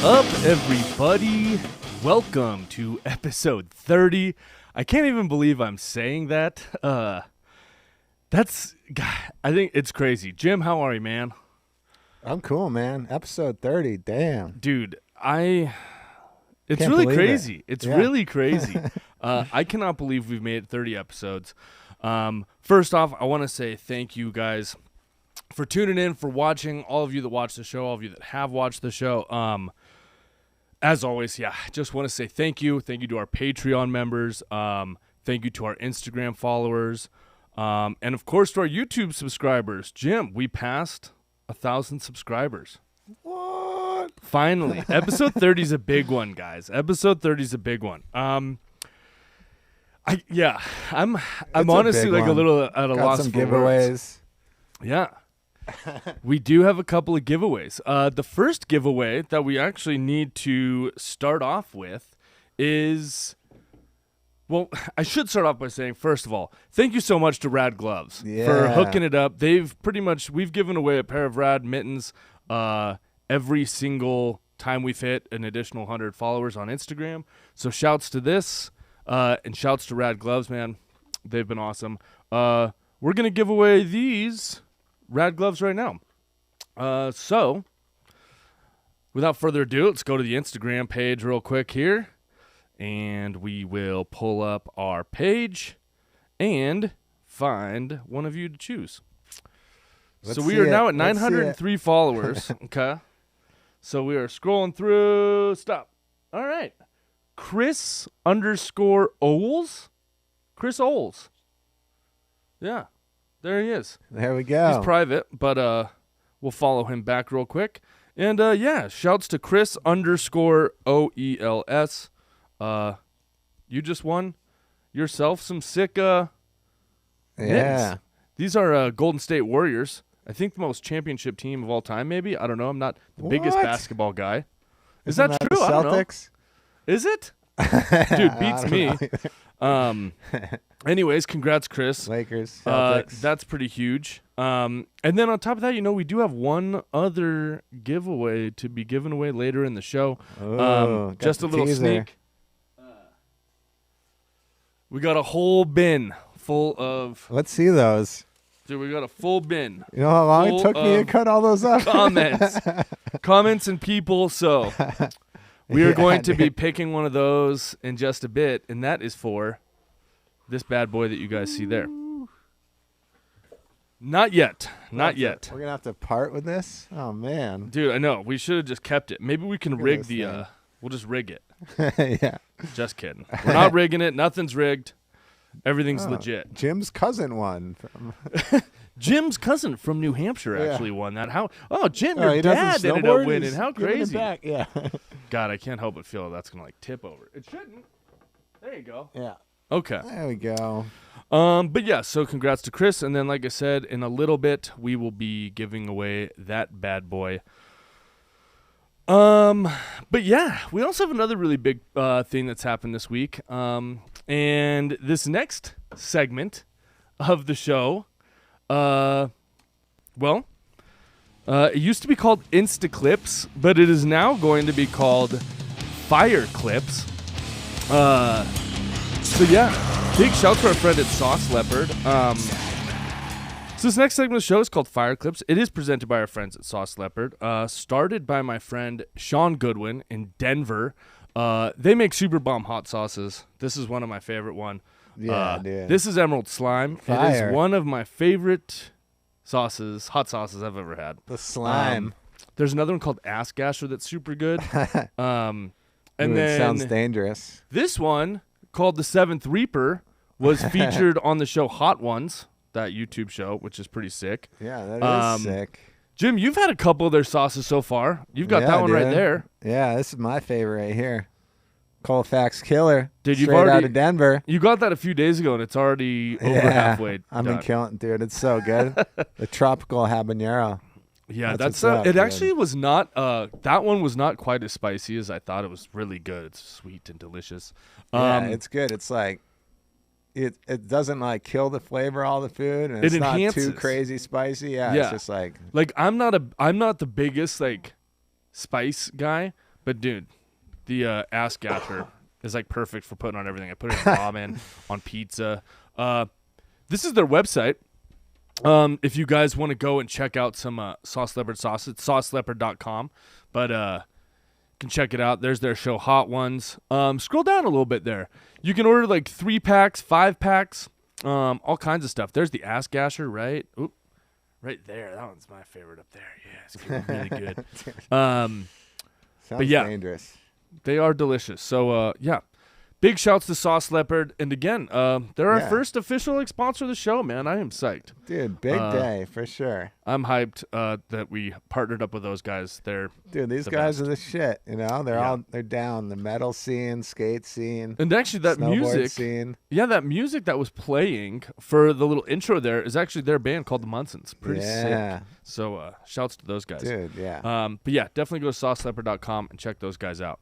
up, everybody? Welcome to episode 30. I can't even believe I'm saying that. I think it's crazy. Jim, how are you, man? I'm cool, man. Episode 30, damn. Dude, it's Can't really believe crazy. it. It's Yeah. really crazy. I cannot believe we've made 30 episodes. First off, I want to say thank you guys for tuning in, for watching, all of you that watch the show, all of you that have watched the show. As always, just want to say thank you. Thank you to our Patreon members. Thank you to our Instagram followers. And, of course, to our YouTube subscribers. Jim, we passed 1,000 subscribers. What? Finally. Episode 30 is a big one, guys. Episode 30 is a big one. I'm honestly like a little at a Got loss some for giveaways. words. Yeah. We do have a couple of giveaways. The first giveaway that we actually need to start off with is, well, I should start off by saying, first of all, thank you so much to Rad Gloves for hooking it up. We've given away a pair of Rad mittens every single time we've hit an additional 100 followers on Instagram. So shouts to this and shouts to Rad Gloves, man. They've been awesome. We're going to give away these Rad Gloves right now. So, without further ado, let's go to the Instagram page real quick here. And we will pull up our page and find one of you to choose. So we are now at 903 followers. Okay. So we are scrolling through. Stop. All right. Chris_Oles. Chris Oles. Yeah. There he is. There we go. He's private, but we'll follow him back real quick. And shouts to Chris_OELS. You just won yourself some sick mittens. These are Golden State Warriors. I think the most championship team of all time, maybe. I don't know. I'm not the biggest basketball guy. Isn't that the true? I don't know. Celtics? Is it? Dude, beats me. Anyways, congrats, Chris. Lakers, Celtics. That's pretty huge. And then on top of that, we do have one other giveaway to be given away later in the show. Just a little teaser. sneak. We got a whole bin full of... Let's see those. Dude, we got a full bin. You know how long it took me to cut all those up? Comments and people. So we are going to be picking one of those in just a bit, and that is for this bad boy that you guys see there. Not yet. Not yet. We're going to have to part with this? Oh, man. Dude, I know. We should have just kept it. Maybe we can rig the... thing. We'll just rig it. Yeah. Just kidding. We're not rigging it. Nothing's rigged. Everything's legit. Jim's cousin won. Jim's cousin from New Hampshire actually won that. Jim, your he dad doesn't ended up snowboard? winning. He's How giving it crazy. back. Yeah. God, I can't help but feel that's going to tip over. It shouldn't. There you go. Yeah. Okay. There we go. But yeah, so congrats to Chris. And then, like I said, in a little bit, we will be giving away that bad boy. But yeah, we also have another really big thing that's happened this week. And this next segment of the show, it used to be called Insta Clips, but it is now going to be called Fire Clips. So yeah, big shout to our friend at Sauce Leopard. So this next segment of the show is called Fire Clips. It is presented by our friends at Sauce Leopard. Started by my friend Sean Goodwin in Denver. They make super bomb hot sauces. This is one of my favorite one. Yeah, dude. This is Emerald Slime. Fire. It is one of my favorite hot sauces I've ever had. The slime. There's another one called Ass Gasher that's super good. And Ooh, then it sounds dangerous. this one called The Seventh Reaper was featured on the show Hot Ones, that YouTube show, which is pretty sick. Yeah, that is sick. Jim, you've had a couple of their sauces so far. You've got that one right dude. there. Yeah, this is my favorite right here. Colfax Killer. Dude, you've straight already out of Denver. You got that a few days ago, and it's already over halfway I've done. been killing, dude. It's so good. The tropical habanero. Yeah, That's that's what's up, it. dude. Actually was not. That one was not quite as spicy as I thought. It was really good. It's sweet and delicious. Yeah, it's good. It's like it doesn't like kill the flavor of all the food, and it's not enhances. too crazy spicy. Yeah, Yeah. it's just like I'm not the biggest like spice guy, But dude, the ass gasher is like perfect for putting on everything. I put it in ramen, on pizza. This is their website. If you guys want to go and check out some Sauce Leopard sauce, it's sauceleopard.com. But you can check it out. There's their show Hot Ones. Scroll down a little bit there. You can order like 3-packs, 5-packs, all kinds of stuff. There's the ass gasher, right? Oop, right there. That one's my favorite up there. Yeah, it's getting really good. Sounds yeah. dangerous. They are delicious. So, yeah. Big shouts to Sauce Leopard. And again, they're our first official sponsor of the show, man. I am psyched. Dude, big day for sure. I'm hyped that we partnered up with those guys. Dude, these guys are the shit. You know, they're down the metal scene, skate scene. And actually that music scene. Yeah, that music that was playing for the little intro there is actually their band called the Munsons. Pretty sick. So shouts to those guys. Dude, yeah. But yeah, definitely go to sauceleopard.com and check those guys out.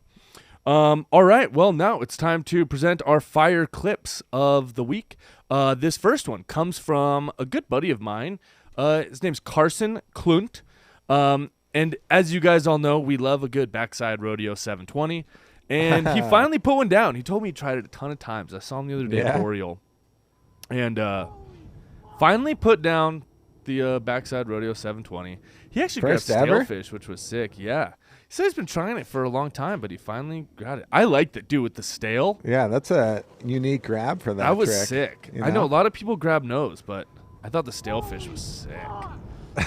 All right, well, now it's time to present our fire clips of the week. This first one comes from a good buddy of mine. His name's carsonklundt. And as you guys all know, we love a good backside rodeo 720. And he finally put one down. He told me he tried it a ton of times. I saw him the other day at Oriole. And finally put down the backside rodeo 720. He actually grabbed stalefish, which was sick. Yeah. He said he's been trying it for a long time, but he finally got it. I liked it, dude, with the stale. Yeah, that's a unique grab for that That was trick, sick. You know? I know a lot of people grab nose, but I thought the stalefish was sick.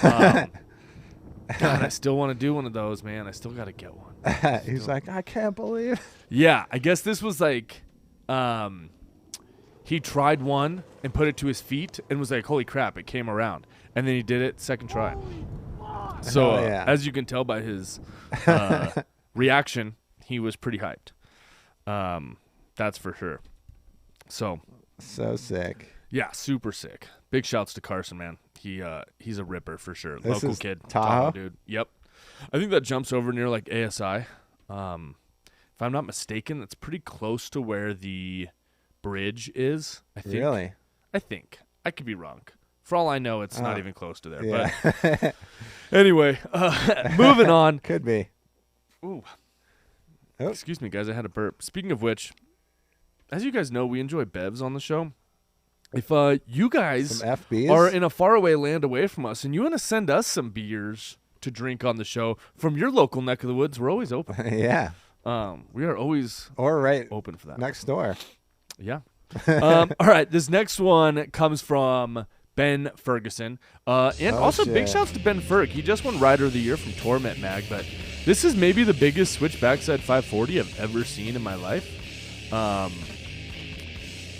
God, I still want to do one of those, man. I still got to get one. He's like, I can't believe. Yeah, I guess this was like he tried one and put it to his feet and was like, holy crap, it came around. And then he did it second try. So as you can tell by his reaction, he was pretty hyped. That's for sure. So sick. Yeah, super sick. Big shouts to Carson, man. He's a ripper for sure. This Local is kid, Tahoe, dude. Yep. I think that jumps over near like ASI. If I'm not mistaken, that's pretty close to where the bridge is. I think. Really? I think. I could be wrong. For all I know, it's not even close to there. Yeah. But anyway, moving on. Could be. Ooh. Oh. Excuse me, guys. I had a burp. Speaking of which, as you guys know, we enjoy bevs on the show. If you guys some FBs? are in a faraway land away from us and you want to send us some beers to drink on the show from your local neck of the woods, we're always open. Yeah. We are always open for that. Next door. Yeah. All right. This next one comes from Ben Ferguson. And also big shouts to Ben Ferg. He just won Rider of the Year from Torment Mag, but this is maybe the biggest switch backside 540 I've ever seen in my life.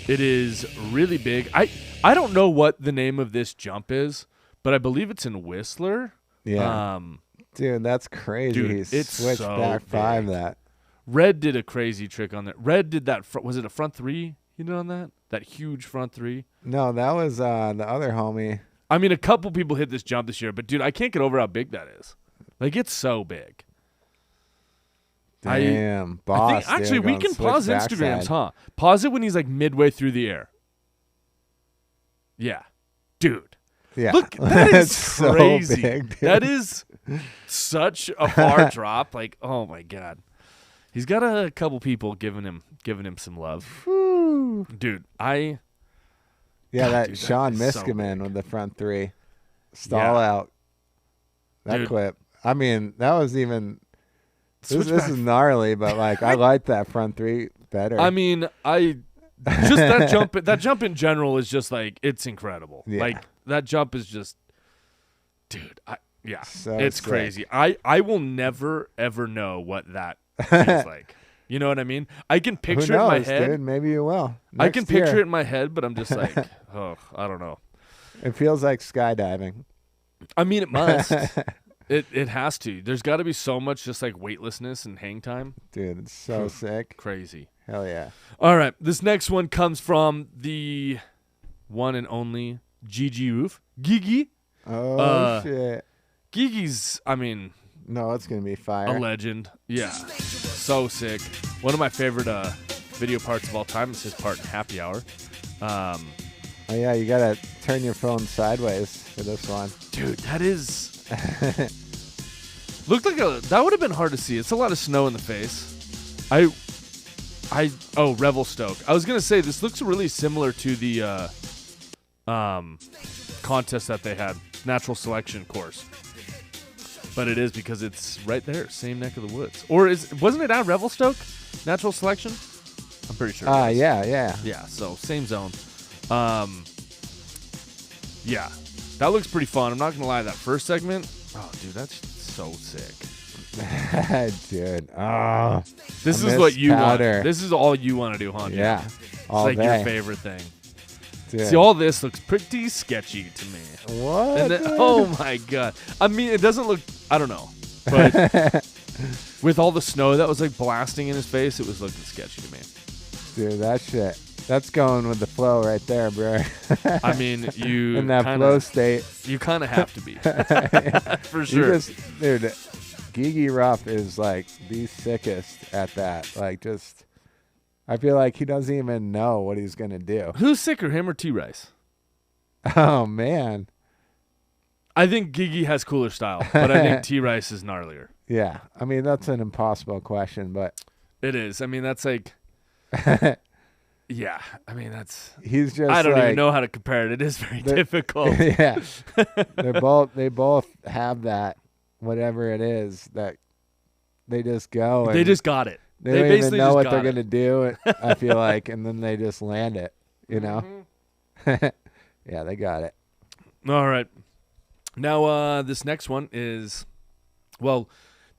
It is really big. I don't know what the name of this jump is, but I believe it's in Whistler. Yeah. Dude, that's crazy. Dude, he it's switched so back five big. that. Red did a crazy trick on that. Red did that. Was it a front three he did on that? That huge front three? No, that was the other homie. I mean, a couple people hit this jump this year, but dude, I can't get over how big that is. Like, it's so big. Damn, boss. I think, actually, we can pause Instagrams, huh? Pause it when he's like midway through the air. Yeah. Dude. Yeah. Look, that is so crazy. big, dude. That is such a far drop. Like, oh my God. He's got a couple people giving him some love. Whew. Dude, Yeah, God, that dude, Sean that is so Miskiman big. with the front three. Stall out. That Dude. clip. I mean, that was even... This Switchback. is gnarly, but like I like that front three better. I mean, just that jump in general is just like, it's incredible. Yeah. Like, that jump is just, dude, So it's sick. crazy. I will never ever know what that feels like. You know what I mean? I can picture Who knows, it in my head. dude? Maybe you will. I can Next year. picture it in my head, but I'm just like, oh, I don't know. It feels like skydiving. I mean, it must. It has to. There's got to be so much just like weightlessness and hang time. Dude, it's so sick. Crazy. Hell yeah. All right. This next one comes from the one and only Gigi Ruf. Gigi. Oh, shit. Gigi's, I mean, No, it's going to be a fire. legend. Yeah. So sick. One of my favorite video parts of all time is his part in Happy Hour. Oh, yeah, you got to turn your phone sideways for this one. Dude, that is... Looked like that would have been hard to see. It's a lot of snow in the face. Oh, Revelstoke. I was gonna say this looks really similar to the contest that they had, natural selection course. But it is because it's right there, same neck of the woods. Or wasn't it at Revelstoke? Natural selection? I'm pretty sure. Yeah. Yeah, so same zone. Yeah, that looks pretty fun. I'm not gonna lie, that first segment, oh dude, that's so sick. Dude, oh, this is what you want. This is all you want to do, huh? Yeah, it's like your favorite thing. Dude. See, all this looks pretty sketchy to me. What? And then, oh my god! I mean, it doesn't look. I don't know, but with all the snow that was like blasting in his face, it was looking sketchy to me. Dude, that shit. That's going with the flow right there, bro. I mean, you in that flow state, you kind of have to be for sure. Dude, Gigi Ruf is like the sickest at that. Like, just, I feel like he doesn't even know what he's gonna do. Who's sicker, him or T-Rice? Oh man, I think Gigi has cooler style, but I think T-Rice is gnarlier. Yeah, I mean that's an impossible question, but it is. I mean that's like, yeah. I mean that's. He's just. I don't like, even know how to compare it. It is very difficult. Yeah, they both have that. Whatever it is that they just go. And they just got it. They don't even know what they're going to do, I feel like, and then they just land it, you know? Mm-hmm. Yeah, they got it. All right. Now, this next one is, well,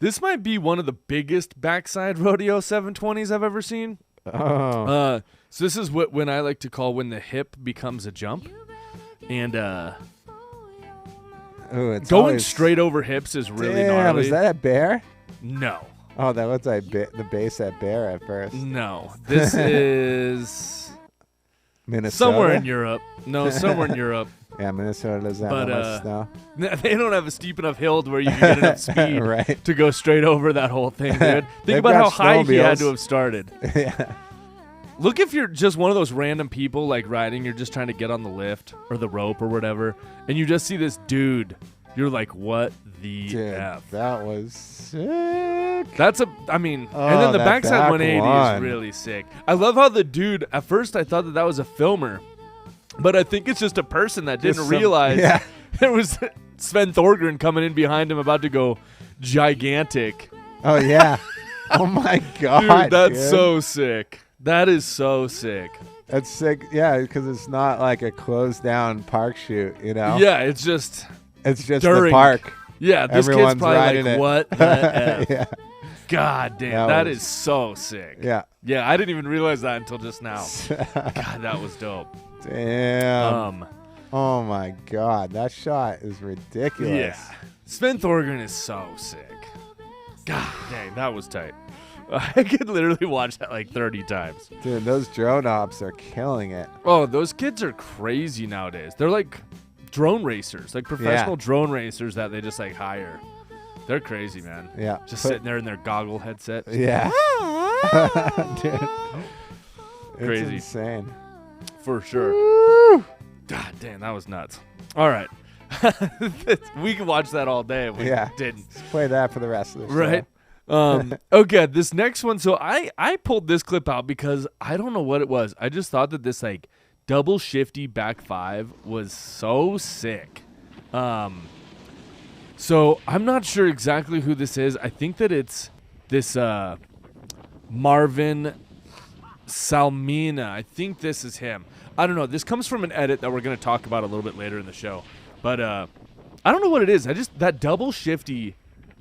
this might be one of the biggest backside rodeo 720s I've ever seen. Oh. So this is when I like to call when the hip becomes a jump. And, ooh, going straight over hips is really gnarly. Was that a bear? No. Oh, that was like the base at bear at first. No. This is Minnesota? Somewhere in Europe. No, somewhere in Europe. Yeah, Minnesota doesn't have much snow. They don't have a steep enough hill to where you can get enough speed right. to go straight over that whole thing, dude. Think about how high he had to have started. Yeah. Look, if you're just one of those random people like riding, you're just trying to get on the lift or the rope or whatever, and you just see this dude. You're like, what the Dude, F? That was sick. And then the backside 180 is really sick. I love how the dude, at first I thought that was a filmer, but I think it's just a person that didn't realize there was Sven Thorgren coming in behind him about to go gigantic. Oh, yeah. Oh, my God. Dude, that's so sick. That is so sick. That's sick. Yeah, because it's not like a closed down park shoot, you know? Yeah, it's just the park. Yeah, this Everyone's kid's probably like, what the F? Yeah. God damn, that is so sick. Yeah. Yeah, I didn't even realize that until just now. God, that was dope. Damn. Oh, my God. That shot is ridiculous. Yeah. Sven Thorgren is so sick. God dang, that was tight. I could literally watch that like 30 times. Dude, those drone ops are killing it. Oh, those kids are crazy nowadays. They're like drone racers, like professional drone racers that they just like hire. They're crazy, man. Yeah. Just sitting there in their goggle headsets. Yeah. Dude. Crazy. It's insane. For sure. Woo! God damn, that was nuts. All right. We could watch that all day if we didn't. Let's play that for the rest of the show. Right. Okay, this next one. So I pulled this clip out because I don't know what it was. I just thought that this like double shifty back five was so sick. So I'm not sure exactly who this is. I think that it's this Marvin Salmina. I think this is him. I don't know. This comes from an edit that we're going to talk about a little bit later in the show. But I don't know what it is. That double shifty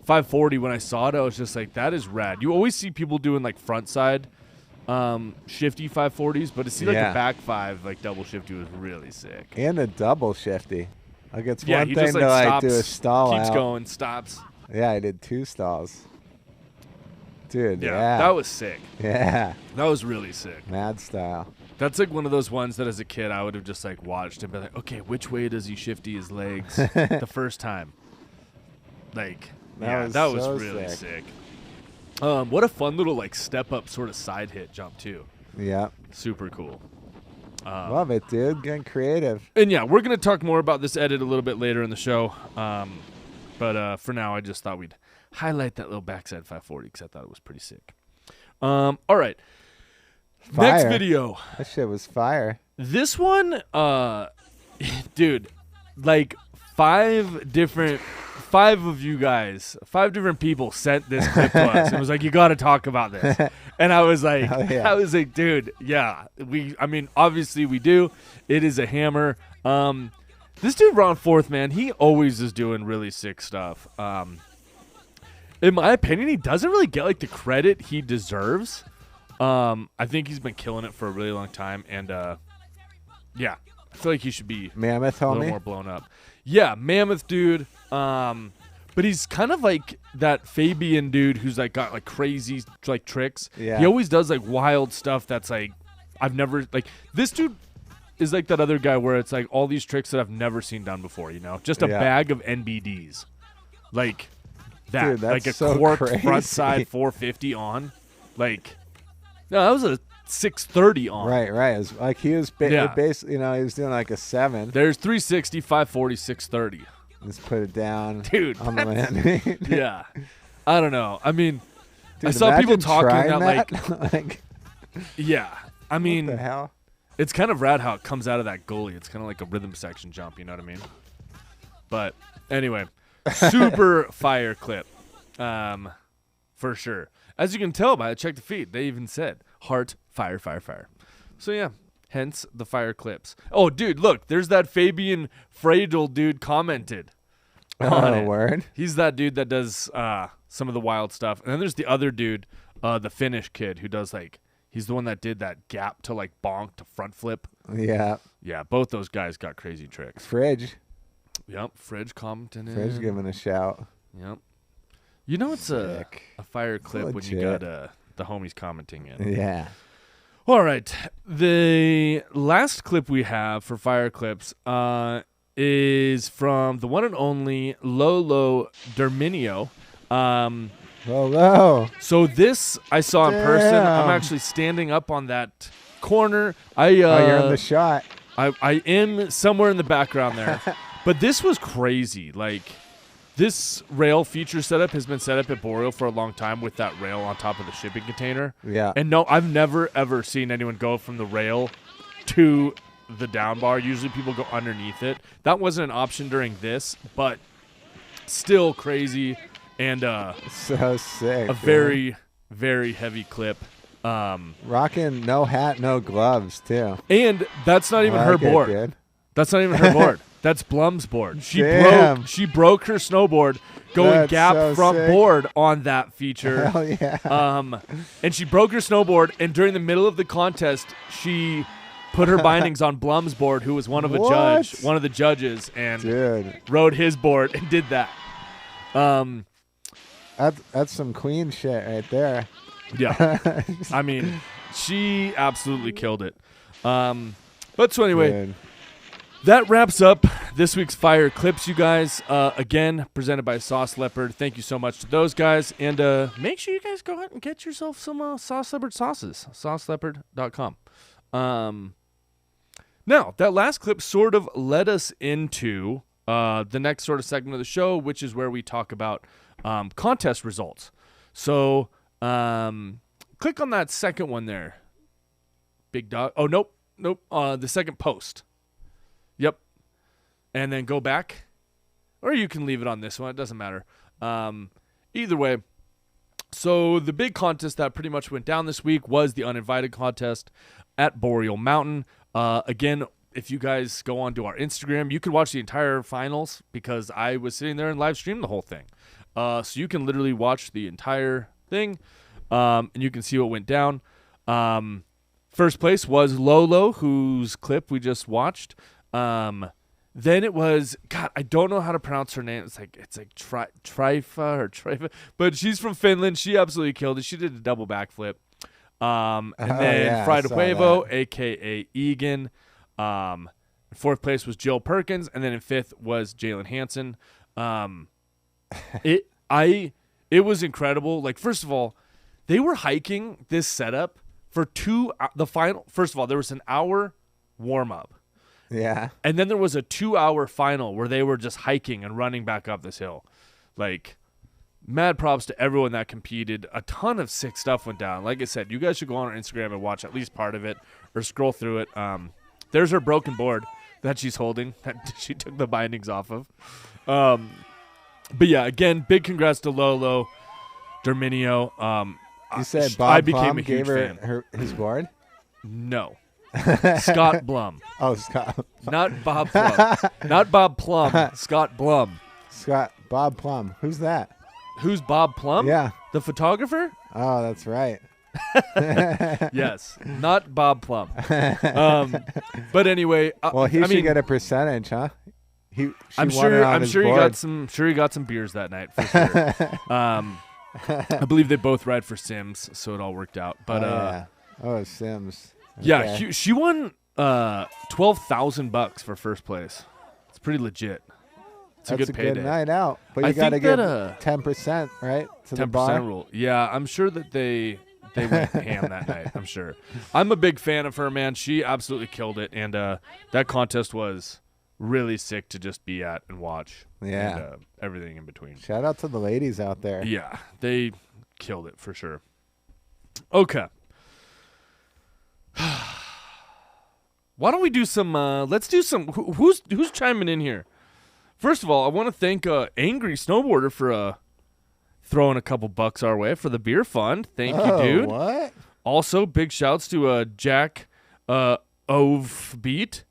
540, when I saw it, I was just like, that is rad. You always see people doing like front side shifty 540s, but to see like a back five, like double shifty was really sick. And a double shifty. Like it's one thing just, to like do a stall keeps out. going, stops. Yeah, I did 2 stalls. Dude, yeah. That was sick. Yeah. That was really sick. Mad style. That's like one of those ones that as a kid I would have just like watched and be like, okay, which way does he shifty his legs the first time? Like, that was so really sick. What a fun little like step up sort of side hit jump too. Yeah. Super cool. Love it, dude. Getting creative. And yeah, we're going to talk more about this edit a little bit later in the show. But for now, I just thought we'd highlight that little backside 540 because I thought it was pretty sick. All right. Fire. Next video. That shit was fire. This one, dude, like 5 different people sent this clip to us. It was like, you got to talk about this. And I was like, dude, yeah, obviously we do. It is a hammer. This dude, Ron Forth, man, he always is doing really sick stuff. In my opinion, he doesn't really get like the credit he deserves. I think he's been killing it for a really long time. And, yeah, I feel like he should be Mammoth, a little more blown up. Yeah, Mammoth dude. But he's kind of like that Fabian dude who's like got like crazy like tricks. Yeah. He always does like wild stuff that's like I've never like this dude is like that other guy where it's like all these tricks that I've never seen done before, you know? Just a bag of NBDs. Like that. Dude, that's like a so cork crazy. front side 450 on. Like no, that was a 630 on. Right. It was like he was basically, you know, he was doing like a 7. There's 360, 540, 630. Let's put it down, dude. On the landing. Yeah, I don't know. I mean, dude, I saw people talking that like, like, yeah. I mean, what the hell? It's kind of rad how it comes out of that goalie. It's kind of like a rhythm section jump. You know what I mean? But anyway, super fire clip, for sure. As you can tell by check the feed, they even said heart, fire, fire, fire. So yeah. Hence the fire clips. Oh, dude, look, there's that Fabian Fragile dude commented on it. Word. He's that dude that does some of the wild stuff. And then there's the other dude, the Finnish kid who does like, he's the one that did that gap to like bonk to front flip. Yeah. Yeah, both those guys got crazy tricks. Fridge. Yep, Fridge commenting. Fridge giving a shout. Yep. You know it's a fire clip Legit. when you got the homies commenting in. Yeah. All right. The last clip we have for fire clips is from the one and only Lolo derminio. Lolo. So this I saw in person. I'm Damn. actually standing up on that corner. You're in the shot. I am somewhere in the background there. But this was crazy. Like, this rail feature setup has been set up at Boreal for a long time with that rail on top of the shipping container. Yeah. And no, I've never, ever seen anyone go from the rail to the down bar. Usually people go underneath it. That wasn't an option during this, but still crazy. And so sick. a very, very heavy clip. Rocking no hat, no gloves, too. And that's not even her board. Dude. That's not even her board. That's Blum's board. She broke her snowboard going gap front sick. board on that feature. Hell yeah. And she broke her snowboard, and during the middle of the contest, she put her bindings on Blum's board, who was one of the judges, and rode his board and did that. That's some queen shit right there. Yeah. I mean, she absolutely killed it. But so anyway, Dude. That wraps up this week's Fire Clips, you guys. Again, presented by Sauce Leopard. Thank you so much to those guys. And make sure you guys go out and get yourself some Sauce Leopard sauces. SauceLeopard.com. Now, that last clip sort of led us into the next sort of segment of the show, which is where we talk about contest results. So click on that second one there. Big dog. Oh, nope. The second post. Yep. And then go back. Or you can leave it on this one. It doesn't matter. Either way. So the big contest that pretty much went down this week was the uninvited contest at Boreal Mountain. Again, if you guys go onto our Instagram, you can watch the entire finals because I was sitting there and live streamed the whole thing. So you can literally watch the entire thing, and you can see what went down. First place was Lolo, whose clip we just watched. Then it was, God, I don't know how to pronounce her name. It's like Trifa, but she's from Finland. She absolutely killed it. She did a double backflip. And then Fried Huevo, a.k.a. Egan. Fourth place was Jill Perkins. And then in fifth was Jalen Hansen. It was incredible. Like, first of all, they were hiking this setup for the final. First of all, there was an hour warm-up. Yeah. And then there was a 2-hour final where they were just hiking and running back up this hill. Like, mad props to everyone that competed. A ton of sick stuff went down. Like I said, you guys should go on our Instagram and watch at least part of it or scroll through it. There's her broken board that she's holding that she took the bindings off of. But yeah, again, big congrats to Lolo, Derminio. You said I Bob became Plum a gave huge fan. her his board? No. Scott Blum. Oh, Scott. Not Bob Plum. Not Bob Plum. Scott Blum. Bob Plum. Who's that? Who's Bob Plum? Yeah. The photographer? Oh, that's right. Yes. Not Bob Plum. But anyway, Well, he should get a percentage, huh? I'm sure he got some beers that night for sure. I believe they both ride for Sims, so it all worked out. But Sims. Okay. Yeah, she won $12,000 for first place. It's pretty legit. It's a good payday. Good night out, but you got to give 10%, right? To 10% the bar rule. Yeah, I'm sure that they went ham that night. I'm sure. I'm a big fan of her, man. She absolutely killed it, and that contest was really sick to just be at and watch. Yeah, and, everything in between. Shout out to the ladies out there. Yeah, they killed it for sure. Okay. Why don't we do some? Let's do some. Who's chiming in here? First of all, I want to thank Angry Snowboarder for throwing a couple bucks our way for the beer fund. Thank you, dude. What? Also, big shouts to Jack Ovbeat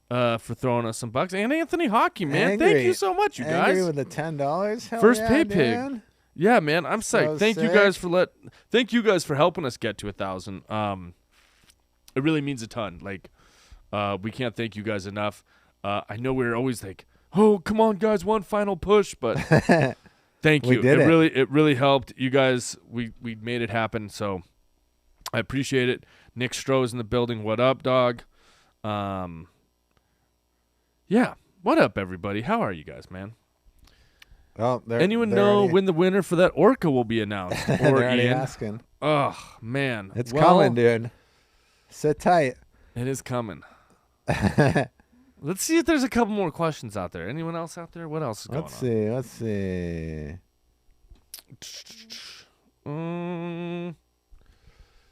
for throwing us some bucks, and Anthony Hockey, man. Angry. Thank you so much, you guys. Angry with the $10. First yeah, pay man. pig. Yeah, man, I'm psyched. So thank sick. you guys for helping us get to 1,000. It really means a ton. Like, we can't thank you guys enough. I know we're always like, oh, come on, guys, one final push, but thank you. It really helped. You guys, we made it happen, so I appreciate it. Nick Stroh's in the building. What up, dog? Yeah, what up, everybody? How are you guys, man? Well, anyone know when the winner for that Orca will be announced? They're already asking. Oh, man. It's coming, dude. Sit tight. It is coming. Let's see if there's a couple more questions out there. Anyone else out there? What else is going on? Let's see.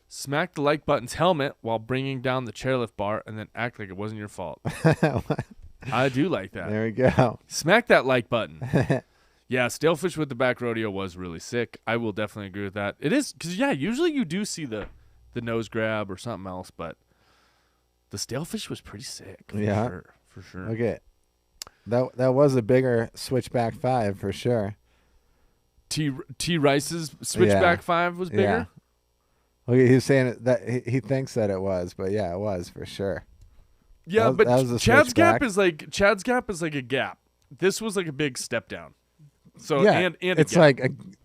Smack the like button's helmet while bringing down the chairlift bar and then act like it wasn't your fault. I do like that. There we go. Smack that like button. Yeah, Stalefish with the back rodeo was really sick. I will definitely agree with that. It is, because, yeah, usually you do see the nose grab or something else, but the Stalefish was pretty sick. For sure. Okay. That was a bigger switchback 5 for sure. T Rice's switchback 5 was bigger? Yeah. Okay, he's saying that he thinks that it was, but yeah, it was for sure. Yeah, that was Chad's gap is like a gap. This was like a big step down. So yeah, and it's like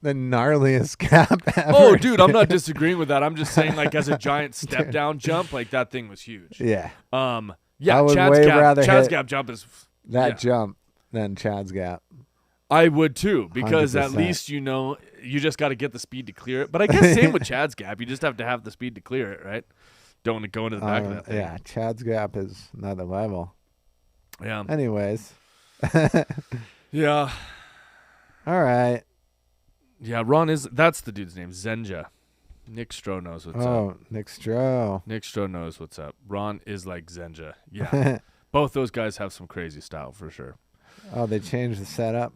the gnarliest gap ever. Oh, dude, I'm not disagreeing with that. I'm just saying, like, as a giant step down jump, like that thing was huge. Yeah. Yeah. I would Chad's gap jump is that jump than Chad's gap. I would too, because 100%. at least you just got to get the speed to clear it. But I guess same with Chad's gap. You just have to have the speed to clear it, right? Don't want to go into the back of that thing. Yeah, Chad's gap is another level. Yeah. Anyways. Yeah. All right. Yeah, that's the dude's name, Zenja. Nick Stroh knows what's up. Oh, Nick Stroh. Nick Stroh knows what's up. Ron is like Zenja. Yeah. Both those guys have some crazy style for sure. Oh, they changed the setup.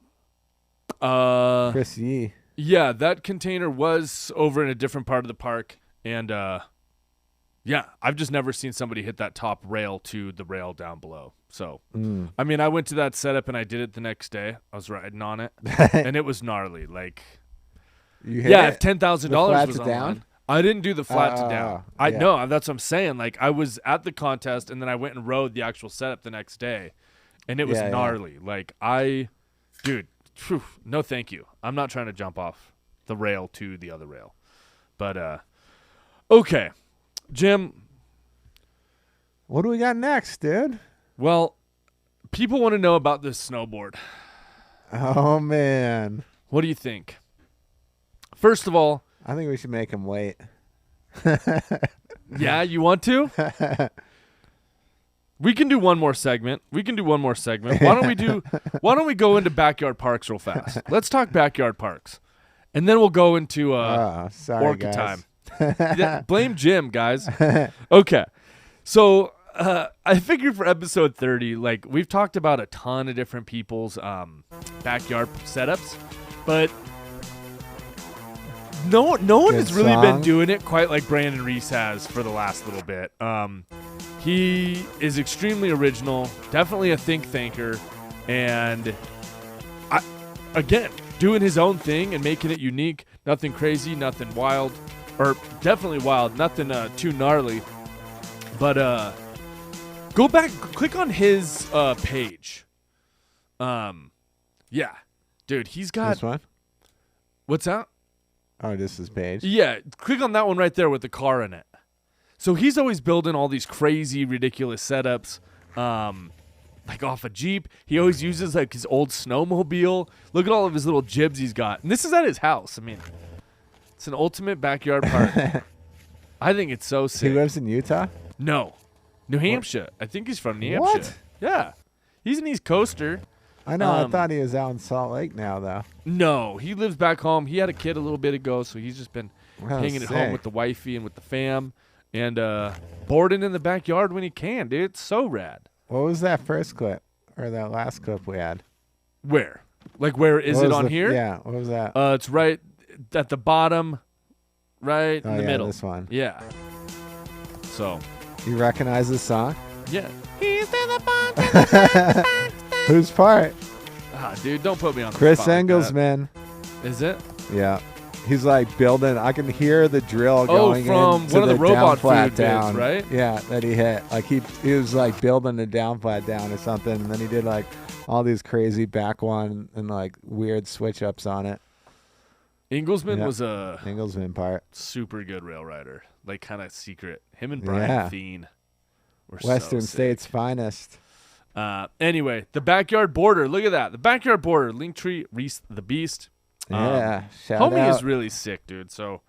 Chris Yee. Yeah, that container was over in a different part of the park, and yeah, I've just never seen somebody hit that top rail to the rail down below. So, I mean, I went to that setup and I did it the next day. I was riding on it, and it was gnarly. Like, if $10,000 was on down, I didn't do the flat to down. I know that's what I'm saying. Like, I was at the contest, and then I went and rode the actual setup the next day, and it was gnarly. Like, dude, no, thank you. I'm not trying to jump off the rail to the other rail, but okay, Jim. What do we got next, dude? Well, people want to know about this snowboard. Oh, man. What do you think? First of all, I think we should make him wait. Yeah, you want to? We can do one more segment. Why don't we go into backyard parks real fast? Let's talk backyard parks. And then we'll go into sorry, Orca guys. time. Yeah, blame Jim, guys. Okay. So I figured for episode 30, like we've talked about a ton of different people's backyard setups, but no one Good has really been song. doing it quite like Brandon Reis has for the last little bit. He is extremely original, definitely a thinker, and again, doing his own thing and making it unique. Nothing crazy, nothing wild, or definitely wild, nothing too gnarly. But go back, click on his page. Yeah, dude, he's got. This one? What's that? Oh, this is page. Yeah, click on that one right there with the car in it. So he's always building all these crazy, ridiculous setups. Like off a Jeep. He always uses like his old snowmobile. Look at all of his little jibs he's got. And this is at his house. I mean, it's an ultimate backyard park. I think it's so sick. He lives in Utah? No. New Hampshire. I think he's from New What? Hampshire. Yeah. He's an East Coaster. I know. I thought he was out in Salt Lake now, though. No. He lives back home. He had a kid a little bit ago, so he's just been Oh, hanging at home sick. with the wifey and with the fam. And boarding in the backyard when he can, dude. It's so rad. What was that first clip? Or that last clip we had? Where? Like, where is What it was on the- here? Yeah. What was that? It's right at the bottom, right in the yeah, middle. this one. Yeah. So, You recognize this song? yeah. He's to the bottom. Whose part? Dude, don't put me on the Chris spot like Engels, that. man. Is it? Yeah. He's like building. I can hear the drill Oh, going from into one of the robot down flat food vids, down, right? Yeah, that he hit. Like he was like building the down flat down or something, and then he did like all these crazy back one and like weird switch ups on it. Ingelsman Yeah. was a Engelsman part. super good rail rider, like kind of secret. Him and Brian Yeah. Thien were Western so sick. States finest. Anyway, the backyard border. Look at that. The backyard border. Linktree, Reese the Beast. Yeah, shout Homie out. is really sick, dude. So,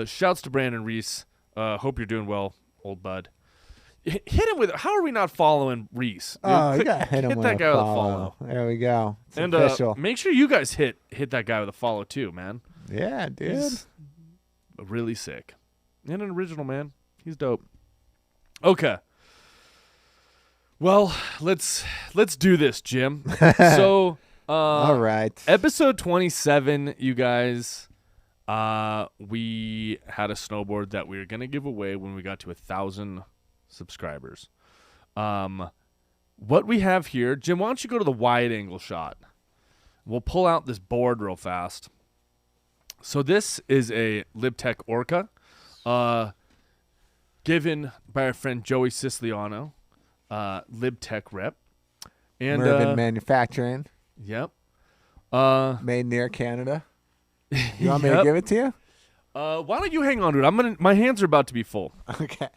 shouts to Brandon Reese. Hope you're doing well, old bud. Hit him with. How are we not following Reese? Dude? Oh, you got to hit him hit with that a guy with a follow. follow. There we go. It's And official. make sure you guys hit that guy with a follow too, man. Yeah, dude. He's really sick and an original, man. He's dope. Okay. Well, let's do this, Jim. So, All right. episode 27, you guys. We had a snowboard that we were gonna give away when we got to 1,000 subscribers. What we have here, Jim, why don't you go to the wide angle shot? We'll pull out this board real fast. So this is a LibTech Orca, given by our friend Joey Siciliano, LibTech rep. And Mervyn Manufacturing, yep. made near Canada. You want me to Yep. give it to you? Why don't you hang on to it? My hands are about to be full. Okay.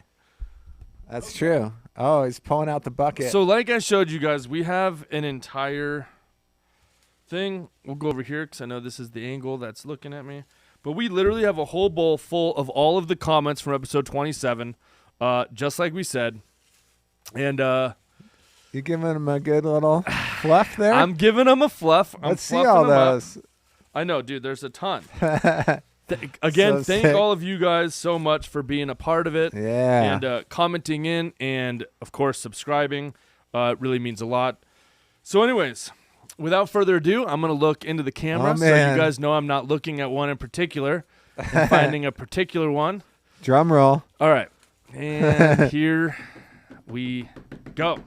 That's true. Oh, he's pulling out the bucket. So like I showed you guys, we have an entire thing. We'll go over here because I know this is the angle that's looking at me. But we literally have a whole bowl full of all of the comments from episode 27, just like we said. And you giving him a good little fluff there? I'm giving them a fluff. I'm Let's see fluffing all them up. those. I know, dude. There's a ton. Again, So thank sick. all of you guys so much for being a part of it. Yeah. And commenting in and, of course, subscribing. It really means a lot. So anyways, without further ado, I'm going to look into the camera Oh, so you man. guys know I'm not looking at one in particular. I'm finding a particular one. Drum roll. All right. And here we go.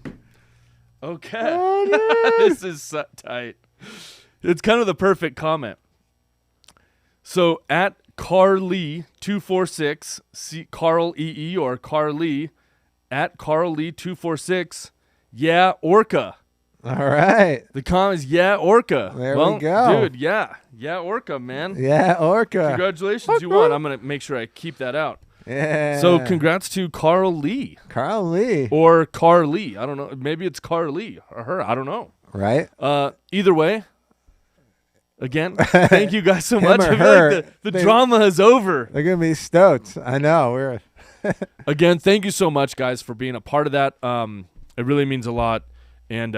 Okay. Oh, This is so tight. It's kind of the perfect comment. So at Carly246, see Carl EE or Carly, at Carly246, yeah, Orca. All right. The comment is yeah, Orca. There we well, go. dude, yeah, Orca, man. Yeah, Orca. Congratulations, you won. I'm gonna make sure I keep that out. Yeah. So congrats to Carl Lee Carl Lee. or Carly. I don't know. Maybe it's Carly or her. I don't know. Right? Either way, again, thank you guys so much. or I feel her. like the They- drama is over. They're going to be stoked. I know. We're Again, thank you so much, guys, for being a part of that. It really means a lot. And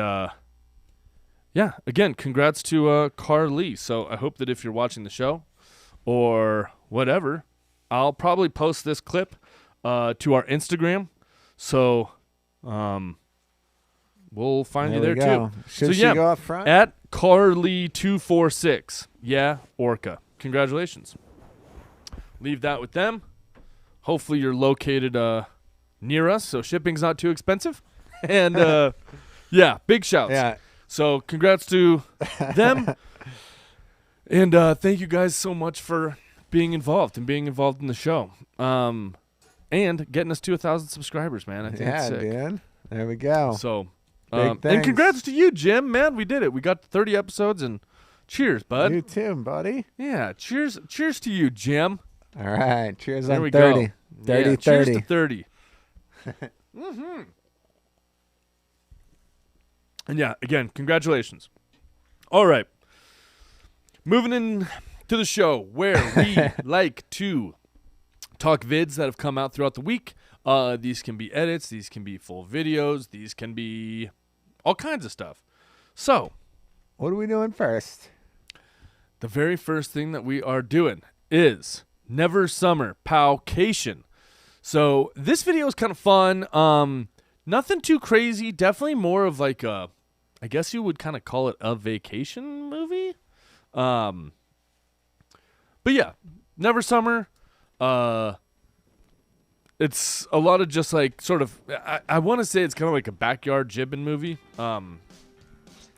yeah, again, congrats to Carly. So I hope that if you're watching the show, or whatever, I'll probably post this clip to our Instagram. So we'll find you there too. Should she go up front? At Carly246. Yeah, Orca. Congratulations. Leave that with them. Hopefully you're located near us, so shipping's not too expensive. And yeah, big shouts. Yeah. So congrats to them. And thank you guys so much for being involved in the show. And getting us to 1,000 subscribers, man. I think it's sick. Dude. There we go. So, Big and congrats to you, Jim, man. We did it. We got 30 episodes, and cheers, bud. You too, buddy. Yeah, cheers to you, Jim. All right. Cheers There on we 30. go. 30, yeah, 30. Cheers to 30. Mm-hmm. And yeah, again, congratulations. All right. Moving in to the show where we like to talk vids that have come out throughout the week. These can be edits. These can be full videos. These can be all kinds of stuff. So, what are we doing first? the very first thing that we are doing is Never Summer Powcation. So this video is kind of fun. Nothing too crazy. Definitely more of like a, I guess you would kind of call it a vacation movie. But yeah, Never Summer. It's a lot of just like sort of, I want to say it's kind of like a backyard jibbing movie.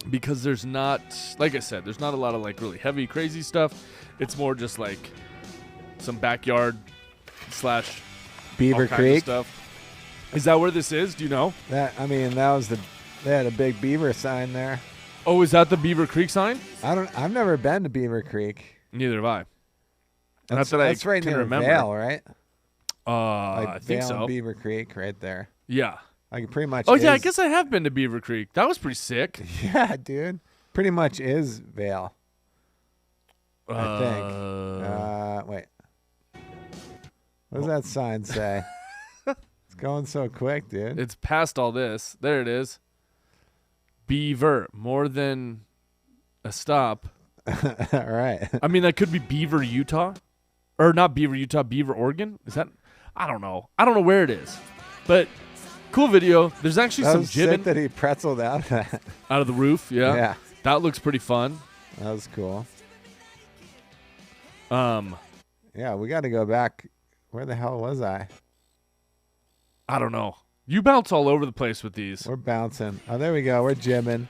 Because there's not, like I said, there's not a lot of like really heavy, crazy stuff. It's more just like some backyard slash Beaver all kinds of Creek. stuff. Is that where this is? Do you know? That was they had a big beaver sign there. Oh, is that the Beaver Creek sign? I've never been to Beaver Creek. Neither have I. That's right near remember. Vail, right? I think Vail so. and Beaver Creek, right there. Yeah. Like pretty much. Oh yeah, I guess I have been to Beaver Creek. That was pretty sick. Yeah, dude. Pretty much is Vail. I think. Wait. What does that sign say? It's going so quick, dude. It's past all this. There it is. Beaver, more than a stop. All right. I mean, that could be Beaver, Utah. Or not Beaver, Utah, Beaver, Oregon. Is that? I don't know. I don't know where it is. But cool video. There's actually That some was jibbing sick that he pretzeled out of that. out of the roof. Yeah. Yeah. That looks pretty fun. That was cool. Yeah, we got to go back. Where the hell was I? I don't know. You bounce all over the place with these. We're bouncing. Oh, there we go. We're jibbing.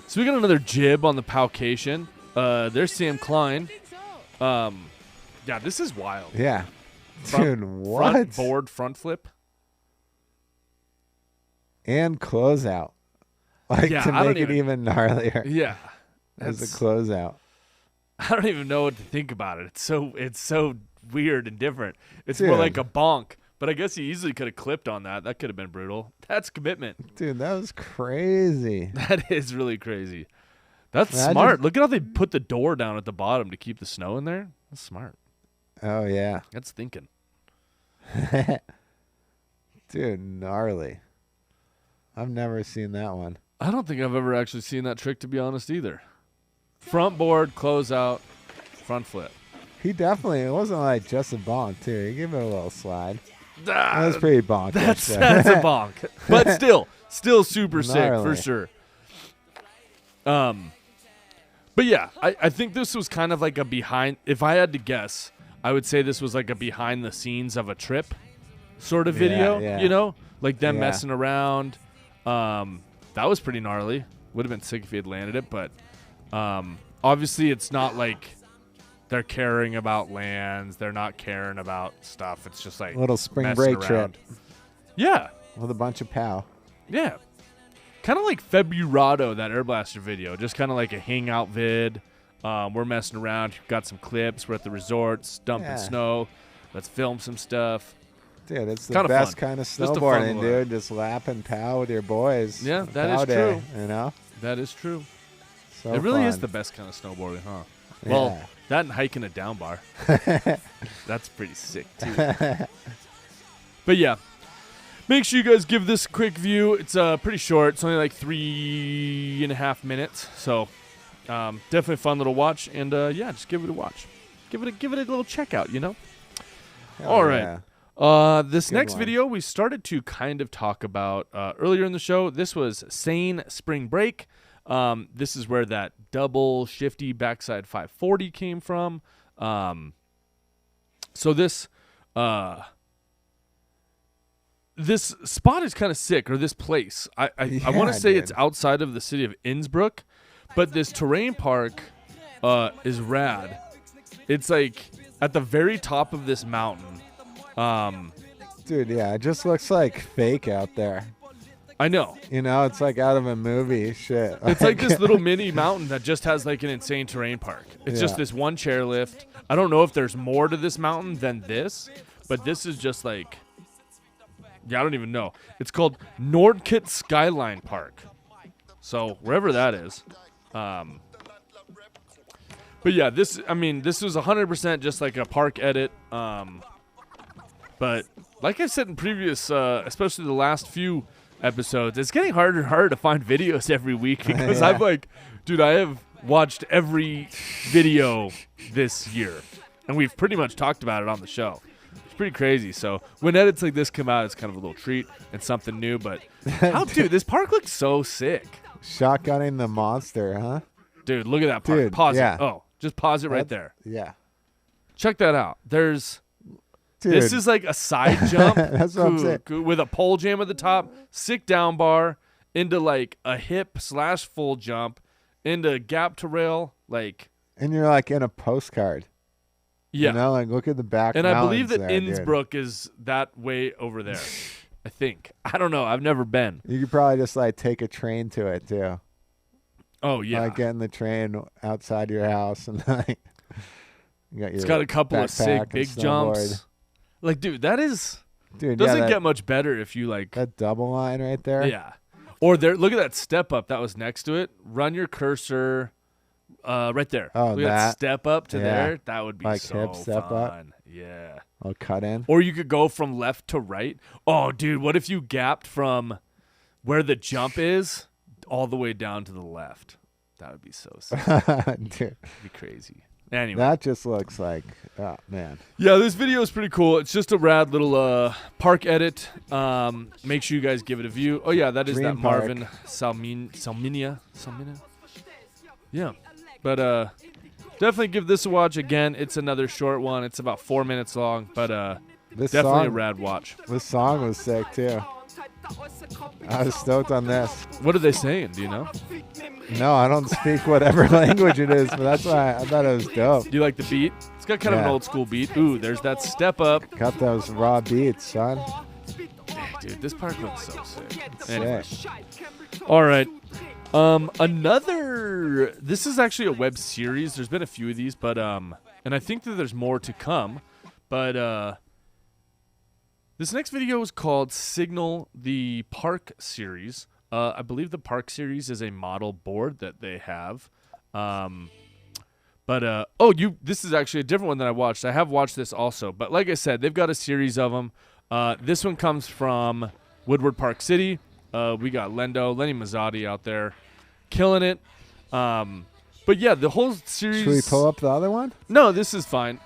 So we got another jib on the Powcation. There's Sam Klein. Yeah, this is wild. Yeah. Dude, what? Front board, front flip. And closeout. Like Yeah, to I don't make it even gnarlier Yeah. as a closeout. I don't even know what to think about it. It's so weird and different. It's more Dude. like a bonk. But I guess he easily could have clipped on that. That could have been brutal. That's commitment. Dude, that was crazy. That is really crazy. That's Imagine- smart. Look at how they put the door down at the bottom to keep the snow in there. That's smart. Oh, yeah. That's thinking. Dude, gnarly. I've never seen that one. I don't think I've ever actually seen that trick, to be honest, either. Front board, close out, front flip. He definitely, it wasn't like just a bonk, too. He gave it a little slide. Ah, That was pretty bonk. that's a bonk. But still super sick, Gnarly. for sure. But yeah, I think this was kind of like a behind, if I had to guess, I would say this was like a behind the scenes of a trip sort of video, yeah. you know? Like them Yeah. messing around. That was pretty gnarly. Would have been sick if he had landed it, but obviously it's not like they're caring about lands. They're not caring about stuff. It's just like Little spring messing break trip around. Yeah. with a bunch of pow. Yeah. Kind of like Februado, that Air Blaster video. Just kind of like a hangout vid. We're messing around. Got some clips. We're at the resorts, dumping Yeah. snow. Let's film some stuff. Dude, it's the Kinda best fun. kind of Just a fun snowboarding, little dude. Just lapping pow with your boys. Yeah, that is Pow day, true. You know? That is true. So it really is fun. the best kind of snowboarding, huh? Yeah. Well, that and hiking a down bar. That's pretty sick, too. But yeah. Make sure you guys give this a quick view. It's pretty short. It's only like 3.5 minutes. So definitely a fun little watch. And yeah, just give it a watch. Give it a little check out, you know? Hell All right. yeah. This Good next one. video we started to kind of talk about earlier in the show. This was Sane Spring Break. This is where that double shifty backside 540 came from. So this this spot is kind of sick, or this place. I want to say dude. it's outside of the city of Innsbruck, but this terrain park is rad. It's like at the very top of this mountain. Dude, yeah, it just looks like fake out there. I know. You know, it's like out of a movie shit. It's like this little mini mountain that just has like an insane terrain park. It's just Yeah. this one chairlift. I don't know if there's more to this mountain than this, but this is just like, yeah, I don't even know. It's called Nordkit Skyline Park. So wherever that is. But yeah, this was 100% just like a park edit. But like I said in previous, especially the last few episodes, it's getting harder and harder to find videos every week because Yeah. I have watched every video this year, and we've pretty much talked about it on the show. It's pretty crazy. So when edits like this come out, it's kind of a little treat and something new. But dude, this park looks so sick. Shotgunning the monster, huh? Dude, look at that park. Dude, Pause yeah. it. Oh, just pause it right there. Yeah. Check that out. Dude. This is like a side jump. That's what I'm saying. With a pole jam at the top, sick down bar, into like a hip / full jump, into gap to rail, like. And you're like in a postcard. Yeah. You know, like look at the back. And I believe that mountains there, dude. Innsbruck is that way over there. I think. I don't know. I've never been. You could probably just like take a train to it too. Oh yeah. Like getting the train outside your house and like. It's got a couple of sick big jumps. Like, dude, that is. Dude, doesn't get much better if you like. That double line right there. Yeah. Or there. Look at that step up that was next to it. Run your cursor. Right there. Oh, look at that step up to there. That would be like so hip step fun. Yeah. I'll cut in. Or you could go from left to right. Oh, dude, what if you gapped from where the jump is all the way down to the left? That would be so sick. Dude, It'd be crazy. Anyway. that just looks like, oh man. Yeah, this video is pretty cool. It's just a rad little park edit. Make sure you guys give it a view. Oh yeah, that is Dream that Marvin Salminia. Yeah. But definitely give this a watch again. It's another short one. It's about 4 minutes long, but This definitely a song, rad watch. this song was sick too. I was stoked on this. What are they saying? Do you know? No, I don't speak whatever language it is, but that's why I thought it was dope. Do you like the beat? It's got kind of an Yeah. old school beat. Ooh, there's that step up. Got those raw beats, son. Dude, this park looks so sick. Sick. Anyway. All right. This is actually a web series. There's been a few of these, but and I think that there's more to come. But this next video is called Signal the Park Series. I believe the Park Series is a model board that they have. This is actually a different one that I watched. I have watched this also, but like I said, they've got a series of them. This one comes from Woodward Park City. We got Lenny Mazzotti out there killing it. But yeah, the whole series. Should we pull up the other one? No, this is fine.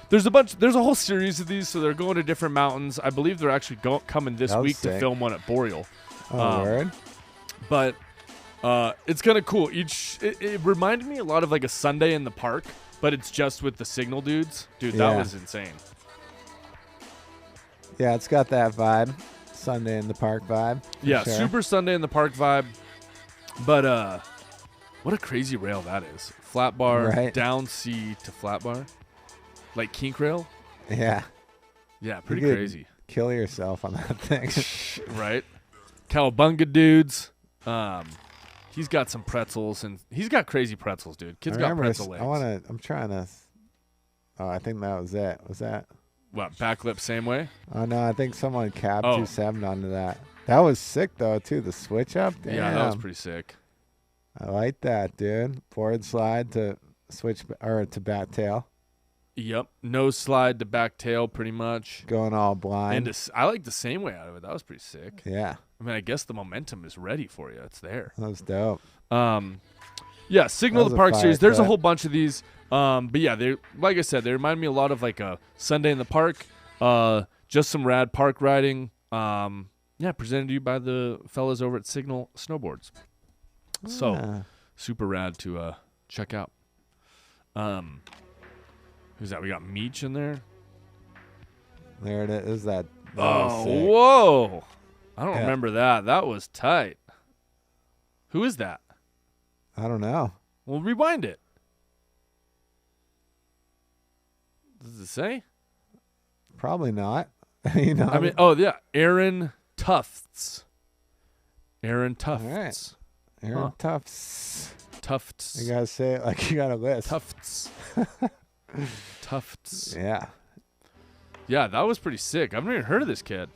There's a whole series of these, so they're going to different mountains. I believe they're actually coming this That was week to sick. film one at Boreal. Oh, word. But it's kind of cool. It reminded me a lot of like a Sunday in the park, but it's just with the Signal dudes. Dude, that Yeah. was insane. Yeah, it's got that vibe. Sunday in the park vibe. for Yeah, sure. super Sunday in the park vibe. But what a crazy rail that is. Flat bar, Right. down C to flat bar. Like kink rail. Yeah. Yeah, pretty You could crazy. Kill yourself on that thing. Right? Cowabunga dudes. He's got some pretzels, and he's got crazy pretzels, dude. Kid's got pretzel legs. I'm trying to. Oh, I think that was it. Was that? What, backlip same way? Oh no, I think someone capped Oh. 2-7 onto that. That was sick though too. The switch up. Damn. Yeah, that was pretty sick. I like that, dude. Forward slide to switch or to back tail. Yep. Nose slide to back tail pretty much. Going all blind. And I like the same way out of it. That was pretty sick. Yeah, I mean, I guess the momentum is ready for you. It's there. that was dope. Yeah, Signal That the was a Park fire series. There's a clip. whole bunch of these. But yeah, they like I said, they remind me a lot of like a Sunday in the park. Just some rad park riding. Yeah, presented to you by the fellas over at Signal Snowboards. So super rad to check out. Who's that? We got Meech in there. There it is. That Oh, sick. whoa! I don't remember that. That was tight. Who is that? I don't know. Well, rewind it. Does it say? Probably not. You know. I mean, oh yeah, Aaron Tufts. Aaron Tufts. All right. Aaron Tufts. Tufts. You gotta say it like you got a list. Tufts. Tufts. Yeah. Yeah, that was pretty sick. I've never even heard of this kid.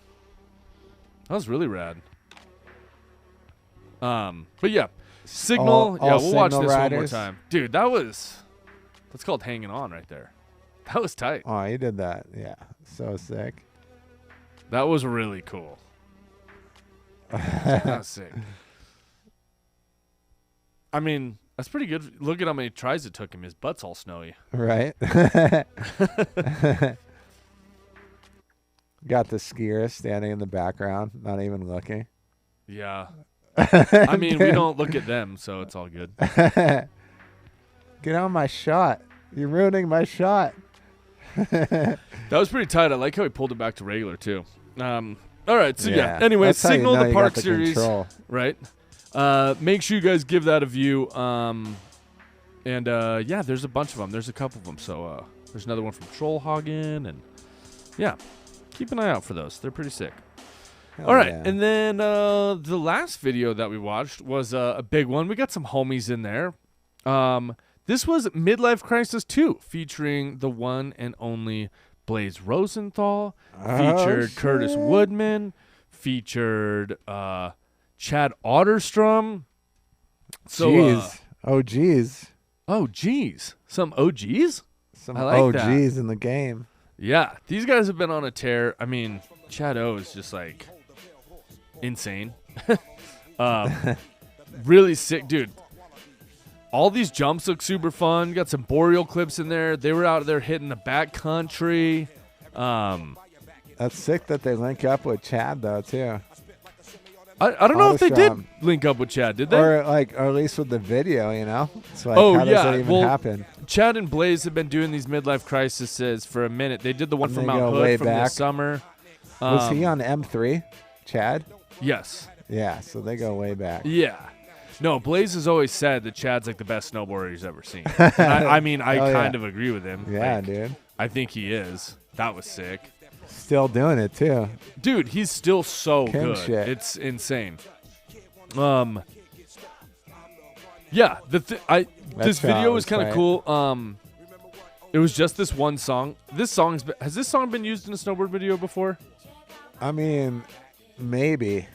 That was really rad. But yeah, Signal. All yeah, we'll watch Signal this riders? one more time, dude. That's called hanging on right there. That was tight. Oh, you did that. Yeah. So sick. That was really cool. That was sick. I mean, that's pretty good. Look at how many tries it took him. His butt's all snowy. Right. Got the skier standing in the background, not even looking. Yeah. I mean, we don't look at them, so it's all good. Get on my shot. You're ruining my shot. That was pretty tight. I like how he pulled it back to regular, too. All right. So, yeah. Yeah. Anyway, That's how you Signal know the you Park got the series. control. Right. Make sure you guys give that a view. And yeah, there's a bunch of them. There's a couple of them. So there's another one from Trollhagen. And, yeah, keep an eye out for those. They're pretty sick. Hell All right, yeah. and then the last video that we watched was a big one. We got some homies in there. This was Midlife Crisis 2, featuring the one and only Blaze Rosenthal, featured Curtis Woodman, featured Chad Otterstrom. So, Jeez. OGs. oh, geez. Some OGs? Some I like OGs in the game. Yeah, these guys have been on a tear. I mean, Chad O is just like insane. Really sick, dude. All these jumps look super fun. Got some boreal clips in there. They were out there hitting the back country. That's sick that they link up with Chad though too, I don't know if they did Otterstrom. link up with Chad, did they? or at least with the video. You know, it's like Oh, how yeah, does that even well, happen? Chad and Blaze have been doing these midlife crises for a minute. They did the one And from they Mount go way Hood from back. this summer. Was he on M3? Chad? Yes. Yeah, so they go way back. Yeah. No, Blaze has always said that Chad's like the best snowboarder he's ever seen. I mean, I Hell yeah. kind of agree with him. Yeah, Like, dude. I think he is. That was sick. Still doing it too. Dude, he's still so King good. shit. It's insane. Yeah, this video was was kind of tight. cool. It was just this one song. Has this song been used in a snowboard video before? I mean, maybe.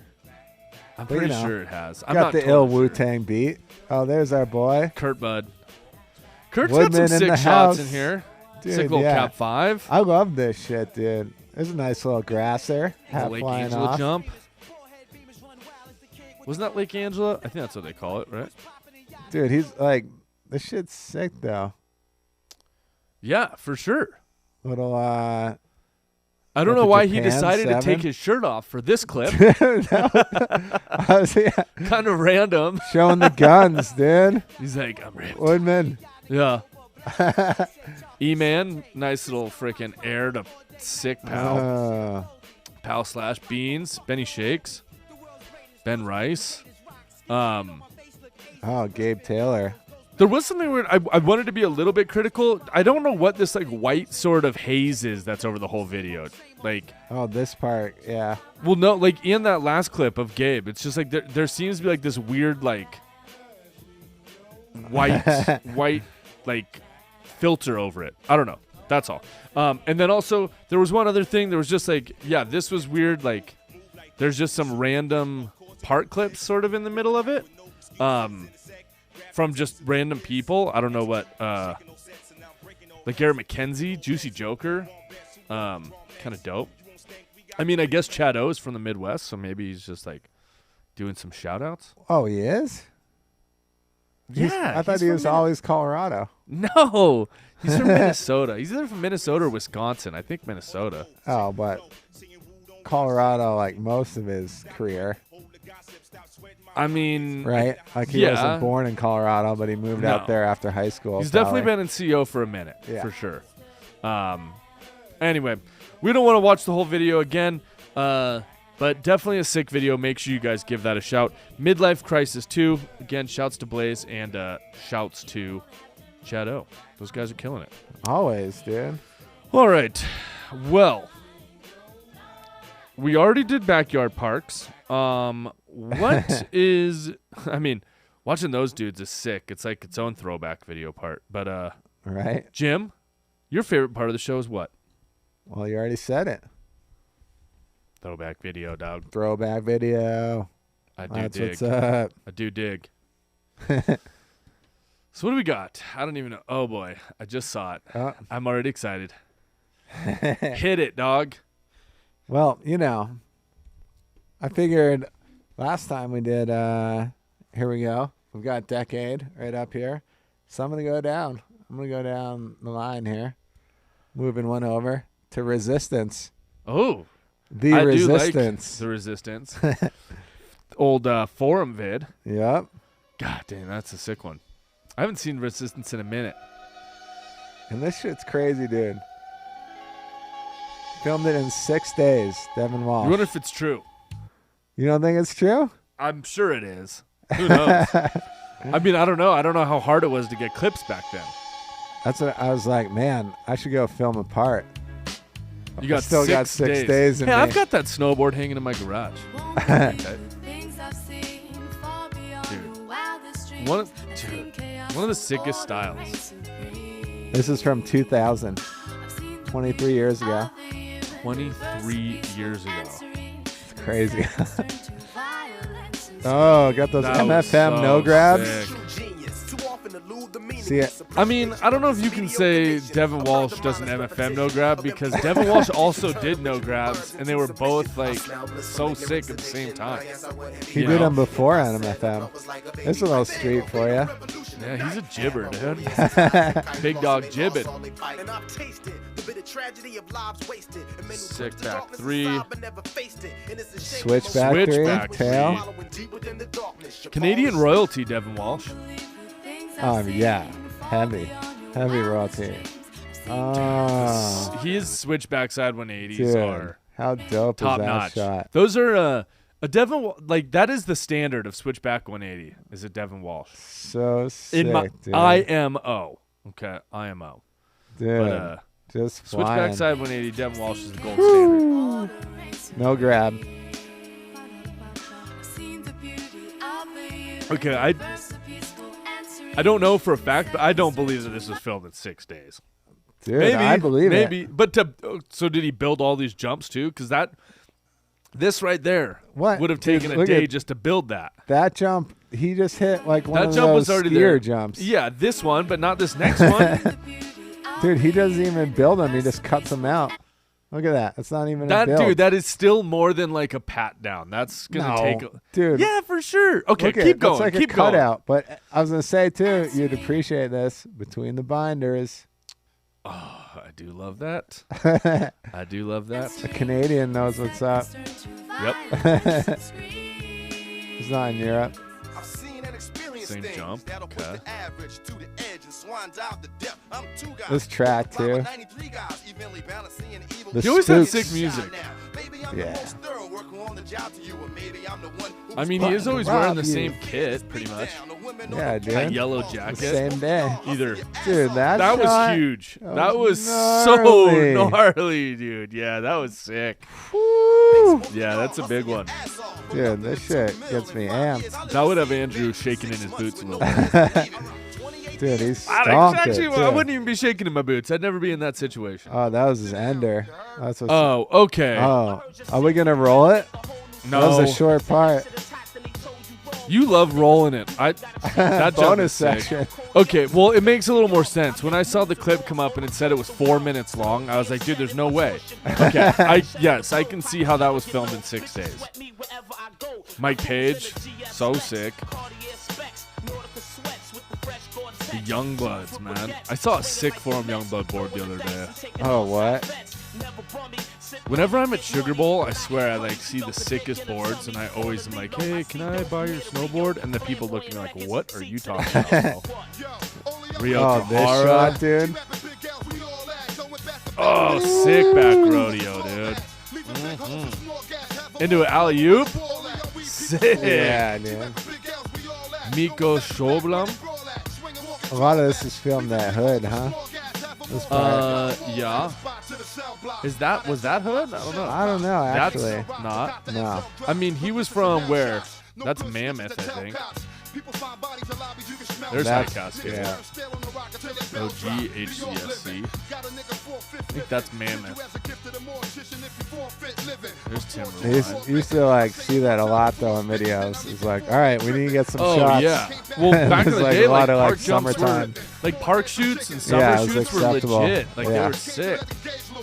I'm But, you pretty know, sure it has. I'm Got not the totally ill sure. Wu-Tang beat. Oh, there's our boy. Kurt Bud. Kurt's Woodman got some in sick the shots house. in here. Dude, Sick little yeah. cap 5. I love this shit, dude. There's a nice little grasser. Half Lake flying Angela off. jump. Wasn't that Lake Angela? I think that's what they call it, right? Dude, he's like, this shit's sick though. Yeah, for sure. Little I don't Got know the why he Japan decided to 7. take his shirt off for this clip. I was, yeah, Kind of random. showing the guns, dude. He's like, I'm ripped. Woodman. Yeah. E-Man, nice little freaking air to sick pow. Pow slash beans. Benny Shakes. Ben Rice. Oh, Gabe Taylor. There was something weird. I wanted to be a little bit critical. I don't know what this like white sort of haze is that's over the whole video. Like, Oh, this part, yeah. well, no, like in that last clip of Gabe, it's just like there seems to be like this weird like white like filter over it. I don't know. That's all. And then also there was one other thing. There was just like, yeah, this was weird. Like there's just some random part clips sort of in the middle of it. From just random people. I don't know what, like Garrett McKenzie, Juicy Joker, kind of dope. I mean, I guess Chad O is from the Midwest, so maybe he's just like doing some shout outs. Oh, he is? Yeah. I thought he was always Colorado. No. He's from Minnesota. He's either from Minnesota or Wisconsin. I think Minnesota. Oh, but Colorado, like most of his career. I mean, right? Like he wasn't born in Colorado, but he moved out there after high school. He's definitely been in CO for a minute, for sure. Anyway, we don't want to watch the whole video again, but definitely a sick video. Make sure you guys give that a shout. Midlife Crisis 2. Again, shouts to Blaze and shouts to Shadow. Those guys are killing it. Always, dude. All right. Well, we already did backyard parks. What is, I mean, watching those dudes is sick. It's like its own throwback video part. But, right. Jim, your favorite part of the show is what? Well, you already said it. Throwback video, dog. Throwback video. That's what's up. I do dig. So what do we got? I don't even know. Oh, boy. I just saw it. I'm already excited. Hit it, dog. Well, you know, I figured last time we did, here we go. We've got Decade right up here. So I'm going to go down. I'm going to go down the line here. Moving one over to Resistance. Oh. The I Resistance. Do like the Resistance. Old forum vid. Yep. God damn, that's a sick one. I haven't seen Resistance in a minute. And this shit's crazy, dude. Filmed it in 6 days, Devin Walsh. You wonder if it's true. You don't think it's true? I'm sure it is. Who knows? I mean, I don't know. I don't know how hard it was to get clips back then. That's what I was like, man, I should go film a part. You got still got 6 days in me. I've got that snowboard hanging in my garage. Okay. Dude, one of the sickest styles. This is from 2000. 23 years ago. 23 years ago. It's crazy. Oh, got those That MFM was no grabs. sick. See it? I mean, I don't know if you can say Devin Walsh doesn't MFM no grab because Devin Walsh also did no grabs, and they were both like so sick at the same time. He did them before on MFM. This is a little street for you. Yeah, he's a jibber, dude. Big dog jibbing. Sick back three. Switchback three. Switchback Tail. Canadian royalty, Devin Walsh. Yeah. Heavy royalty. Oh. His switchback side 180s Dude, are how dope top is that notch. shot? Those are a Devin, like that is the standard of switchback 180 is a Devin Walsh. So sick, In my dude. IMO. Okay, IMO. Dude, But, just switchback flying. side 180, Devin Walsh is the gold standard. No grab. Okay, I don't know for a fact, but I don't believe that this was filmed in 6 days. Dude, Maybe, I believe maybe. it. But so did he build all these jumps too? Because this right there would have taken a day just to build that. That jump, he just hit like one That of jump those was already skier there. jumps. Yeah, this one, but not this next one. Dude, he doesn't even build them. He just cuts them out. Look at that. It's not even a That build. dude, that is still more than like a pat down. That's gonna take. Dude. Yeah, for sure. Okay, Look keep going. It's like keep a going. cutout. But I was gonna say too, you'd appreciate this between the binders. Oh, I do love that. I do love that. A Canadian knows what's up. Yep. He's not in Europe. Same jump. Okay. This track too. The He always had Spooks. sick music. Yeah. I mean, he is always wearing the same kit, pretty much. Yeah, dude. That yellow The jacket. same day. Either. Dude, that That was shot, huge. that That was gnarly. so gnarly, dude. Yeah, that was sick. Woo. Yeah, that's a big one. Dude, this shit gets me amped. That would have Andrew shaking in his boots a little bit. Dude, he's stomped Actually, it, I too. wouldn't even be shaking in my boots. I'd never be in that situation. Oh, that was his ender. That's what. Oh, okay. Oh, are we gonna roll it? No. That was a short part. You love rolling it. That jump Bonus is sick. section. Okay, well, it makes a little more sense. When I saw the clip come up and it said it was 4 minutes long, I was like, dude, there's no way. Okay, yes, I can see how that was filmed in 6 days. Mike Page, so sick. The Youngbloods, man. I saw a sick Forum Youngblood board the other day. Oh, what? Whenever I'm at Sugar Bowl, I swear I like see the sickest boards, and I always am like, "Hey, can I buy your snowboard?" And the people looking like, "What are you talking about?" Rio Oh, this Tahara. shot, dude. Oh, sick back rodeo, dude. Into an alley-oop. Sick. Yeah, dude. Miko Shoblam. A lot of this is filmed at Hood, huh? This part. Yeah. Was that Hood? I don't know. I don't know, actually. That's not. No. I mean, he was from where? That's Mammoth, I think. There's Highcast. Yeah. OG HCSC. I think that's Mammoth. There's Tim. You used to like see that a lot though in videos. It's like, all right, we need to get some Oh shots. yeah. Well, back in It's the like day, a lot like of, like, park jumps summertime. were, like park shoots and summer Yeah, it was shoots were acceptable. legit. Like they Yeah. were sick.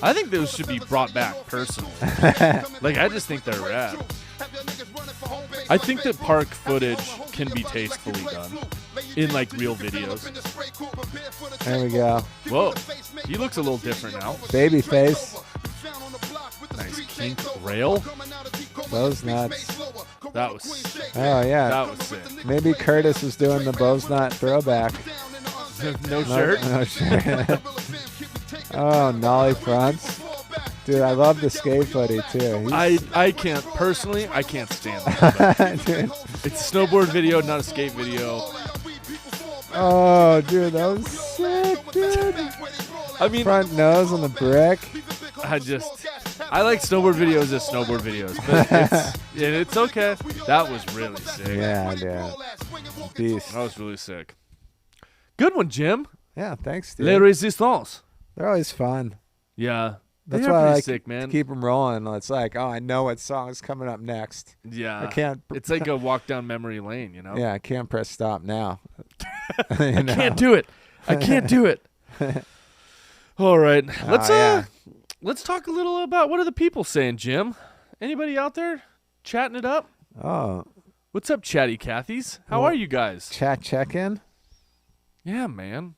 I think those should be brought back personally. Like I just think they're rad. I think that park footage can be tastefully done in like real videos. There we go. Whoa, he looks a little different now. Baby face. Nice kink rail. Those nuts. That was sick. Oh yeah. That was sick. Maybe Curtis was doing the Bo's Knot throwback. No shirt. No shirt. Oh, nollie fronts. Dude, I love the skate footy too. I can't personally. I can't stand that. Dude. It's a snowboard video, not a skate video. Oh, dude, that was sick, dude. I mean, Front nose on the brick. I like snowboard videos as snowboard videos, but it's okay. That was really sick. Yeah, dude. Beast. That was really sick. Good one, Jim. Yeah, thanks, dude. Les Resistance. They're always fun. Yeah. That's They're why I pretty like sick, man. to keep them rolling. It's like, oh, I know what song's coming up next. Yeah. I can't. It's like a walk down memory lane, you know? Yeah, I can't press stop now. I can't do it. I can't do it. All right. Let's talk a little about what are the people saying, Jim? Anybody out there chatting it up? Oh. What's up, Chatty Cathy's? How are you guys? Chat check-in? Yeah, man.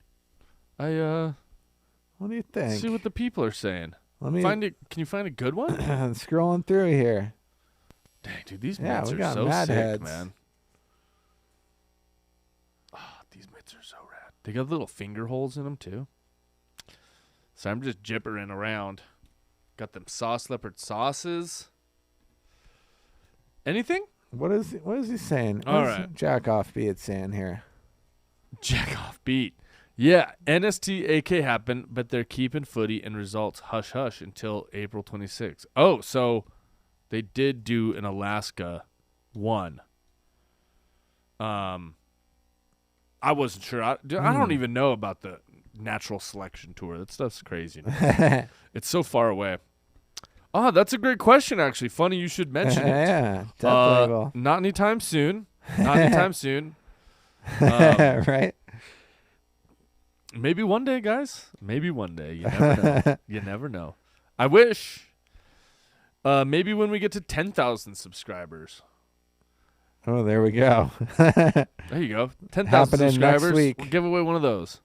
What do you think? See what the people are saying. Let me Find it. Can you find a good one? scrolling through here. Dang, dude, these Yeah, mitts we are got so mad sick, heads. man. Oh, these mitts are so rad. They got little finger holes in them too. So I'm just jippering around. Got them sauce leopard sauces. Anything? What is he saying? All What is right. Jack off beat saying here. Jack off beat. Yeah, NSTAK happened, but they're keeping footy and results hush hush until April 26th. Oh, so they did do an Alaska one. I wasn't sure. I don't even know about the natural selection tour. That stuff's crazy. It's so far away. Oh, that's a great question, actually. Funny you should mention it. Yeah, definitely. Not anytime soon. Not anytime soon. Right? Maybe one day, guys. Maybe one day. You never know. You never know. I wish. Maybe when we get to 10,000 subscribers. Oh, there we go. There you go. 10,000 Happening subscribers. next week. We'll give away one of those.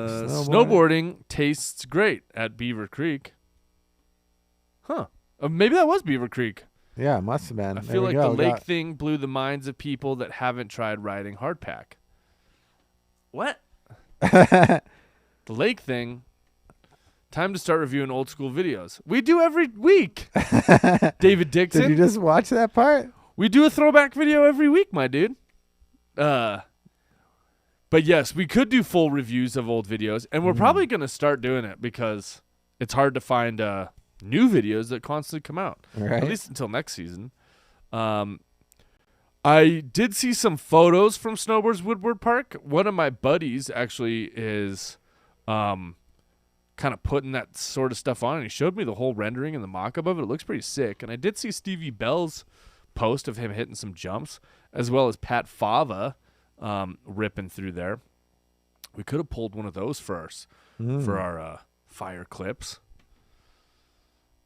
Snowboarding tastes great at Beaver Creek. Huh. Maybe that was Beaver Creek. Yeah, it must have been. I There feel we like go. the We lake got- thing blew the minds of people that haven't tried riding hardpack. What? The lake thing. Time to start reviewing old school videos. We do every week. David Dixon. Did you just watch that part? We do a throwback video every week, my dude. But yes, we could do full reviews of old videos, and we're probably going to start doing it because it's hard to find new videos that constantly come out, Right. at least until next season. I did see some photos from Snowboard's Woodward Park. One of my buddies actually is kind of putting that sort of stuff on, and he showed me the whole rendering and the mock-up of it. It looks pretty sick. And I did see Stevie Bell's post of him hitting some jumps, as well as Pat Fava ripping through there. We could have pulled one of those for our fire clips.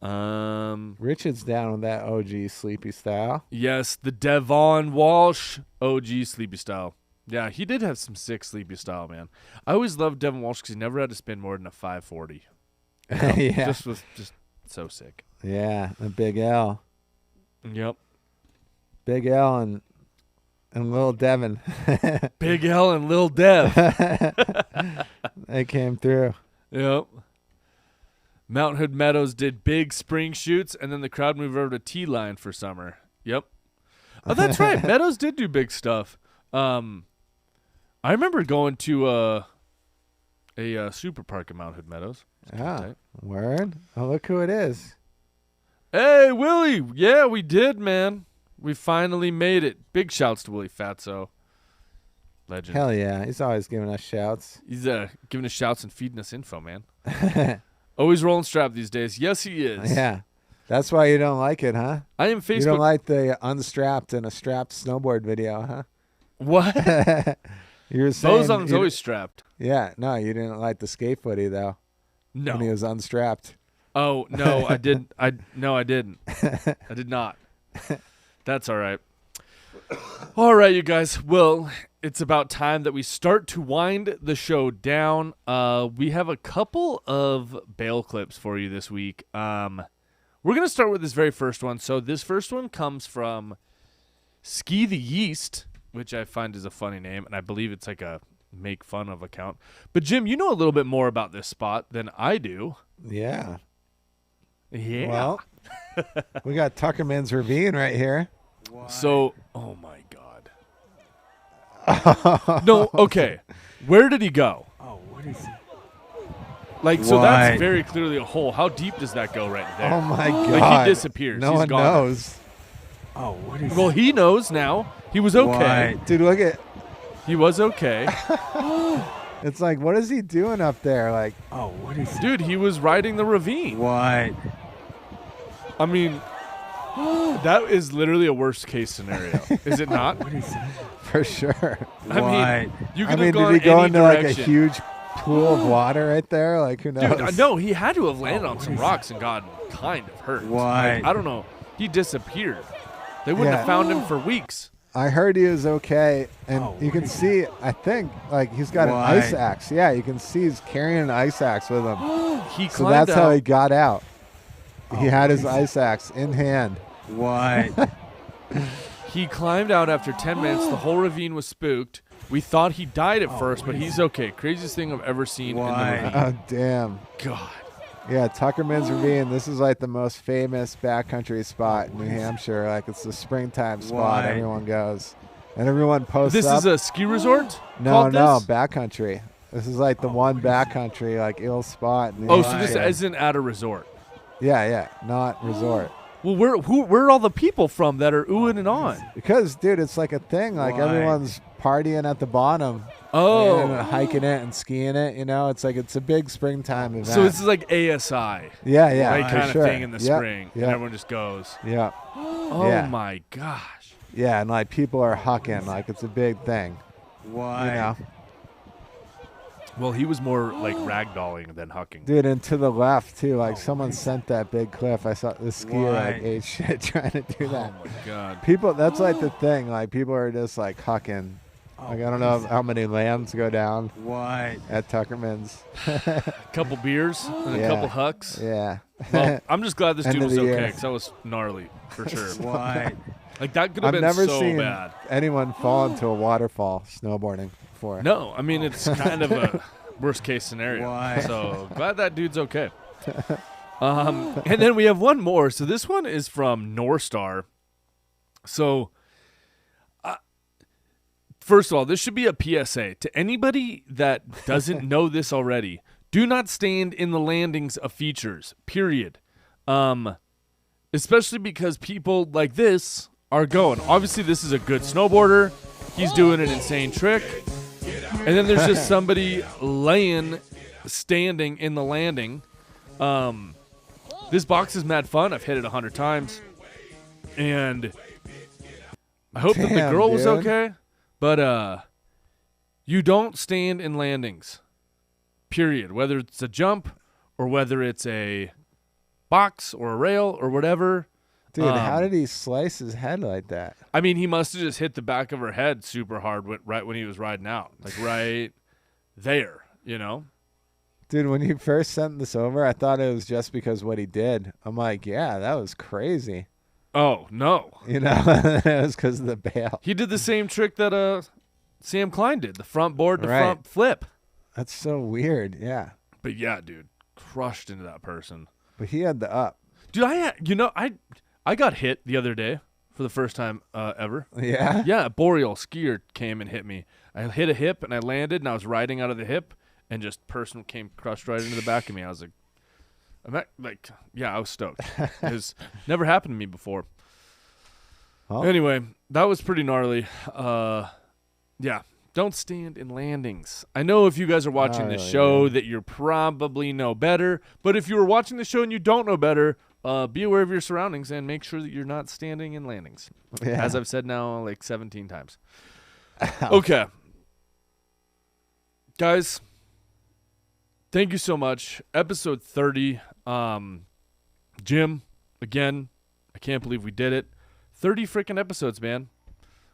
Richard's down with that OG sleepy style. Yes, the Devon Walsh OG Sleepy Style. Yeah, he did have some sick sleepy style, man. I always loved Devin Walsh because he never had to spin more than a 540. Yeah. Just was just so sick. Yeah, the Big L. Yep. Big L and Lil Devin. Big L and Lil Dev. They came through. Yep. Mount Hood Meadows did big spring shoots, and then the crowd moved over to T-Line for summer. Yep. Oh, that's right. Meadows did do big stuff. I remember going to a super park in Mount Hood Meadows. Oh, word. Oh, look who it is. Hey, Willie. Yeah, we did, man. We finally made it. Big shouts to Willie Fatso. Legend. Hell yeah. He's always giving us shouts. He's giving us shouts and feeding us info, man. Always rolling strap these days. Yes, he is. Yeah. That's why you don't like it, huh? I am Facebook. You don't like the unstrapped and a strapped snowboard video, huh? What? You were saying Bozong's always strapped. Yeah, no, you didn't like the skate footy though. No. When he was unstrapped. Oh, no, I didn't. I didn't. I did not. That's all right. All right, you guys. Well, it's about time that we start to wind the show down. We have a couple of bail clips for you this week. We're going to start with this very first one. So this first one comes from Ski the Yeast, which I find is a funny name, and I believe it's like a make fun of account. But Jim, you know a little bit more about this spot than I do. Yeah. Yeah. Well, we got Tuckerman's Ravine right here. Why? So, oh my God. No, okay. Where did he go? Oh, what is he? Like, so that's very clearly a hole. How deep does that go right there? Oh my God. Like, he disappears. No He's one gone. knows. Oh, what is Well, he knows now. He was okay. Why? Dude, look at. He was okay. It's like, what is he doing up there? Like, Oh, what is Dude, he was riding the ravine. What? I mean, that is literally a worst case scenario. Is it not? What is that? for sure. I mean, you could have Did gone he go any into like a direction. huge pool of water right there? Like, who knows? Dude, no, he had to have landed on some rocks and gotten kind of hurt. Why? Like, I don't know. He disappeared. They wouldn't Yeah. have found him for weeks. I heard he was okay, and Oh, you can see, I think, like he's got Why? an ice axe. Yeah, you can see he's carrying an ice axe with him. He So climbed that's out. how he got out. Oh, He had his ice axe in hand. What? He climbed out after 10 minutes. The whole ravine was spooked. We thought he died at first, but he's okay. Craziest thing I've ever seen Why? in the ravine. Oh, damn. God. Yeah, Tuckerman's Ravine. This is like the most famous backcountry spot in New Hampshire. Like, it's the springtime spot. Why? Everyone goes. And everyone posts This up. is a ski resort? No, called no, this? backcountry. This is like the one backcountry, like, ill spot. In New Oh, so this Hampshire. isn't at a resort. Yeah, not resort. Well, where are all the people from that are oohing and on? Because, dude, it's like a thing. Like, Why? everyone's partying at the bottom. Oh. And hiking it and skiing it, you know? It's like, it's a big springtime event. So this is like ASI, yeah, like for kind of sure. thing in the Yep, spring, and yep, everyone just goes. Yeah, Oh Yeah. my gosh! yeah, and like people are hucking, like it's a big thing, Why? you know? Well, he was more like ragdolling than hucking. Dude, and to the left too, like someone sent that big cliff. I saw the skier like Why? ate shit trying to do Oh that. my god! People, that's like the thing. Like people are just like hucking. Like I don't know how many lambs go down Why? at Tuckerman's. A couple beers and a Yeah. couple hucks. Yeah. Well, I'm just glad this End dude of was the okay year. because that was gnarly for sure. Why? Like that could have I've been never so seen bad. anyone fall into a waterfall snowboarding before. No, I mean it's kind of a worst case scenario. Why? So glad that dude's okay. And then we have one more. So this one is from Northstar. So first of all, this should be a PSA to anybody that doesn't know this already. Do not stand in the landings of features. Period. Especially because people like this are going. Obviously, this is a good snowboarder. He's doing an insane trick. And then there's just somebody standing in the landing. This box is mad fun. I've hit it 100 times. And I hope that the Damn, girl was dude. okay. But you don't stand in landings. Period. Whether it's a jump or whether it's a box or a rail or whatever. Dude, how did he slice his head like that? I mean, he must have just hit the back of her head super hard right when he was riding out. Like right there, you know? Dude, when you first sent this over, I thought it was just because what he did. I'm like, yeah, that was crazy. Oh, no. You know, it was because of the bail. He did the same trick that Sam Klein did, the front board to front flip. That's so weird, yeah. But yeah, dude, crushed into that person. But he had the up. Dude, I got hit the other day for the first time ever. Yeah? Yeah, a boreal skier came and hit me. I hit a hip and I landed and I was riding out of the hip and just person came crushed right into the back of me. I was like, I was stoked. It's never happened to me before. Well, Anyway, that was pretty gnarly. Yeah, don't stand in landings. I know if you guys are watching the show that you're probably know better, but if you were watching the show and you don't know better, be aware of your surroundings and make sure that you're not standing in landings. yeah. As I've said now like 17 times. Okay. Guys, thank you so much. Episode 30. Jim, again, I can't believe we did it. 30 freaking episodes, man.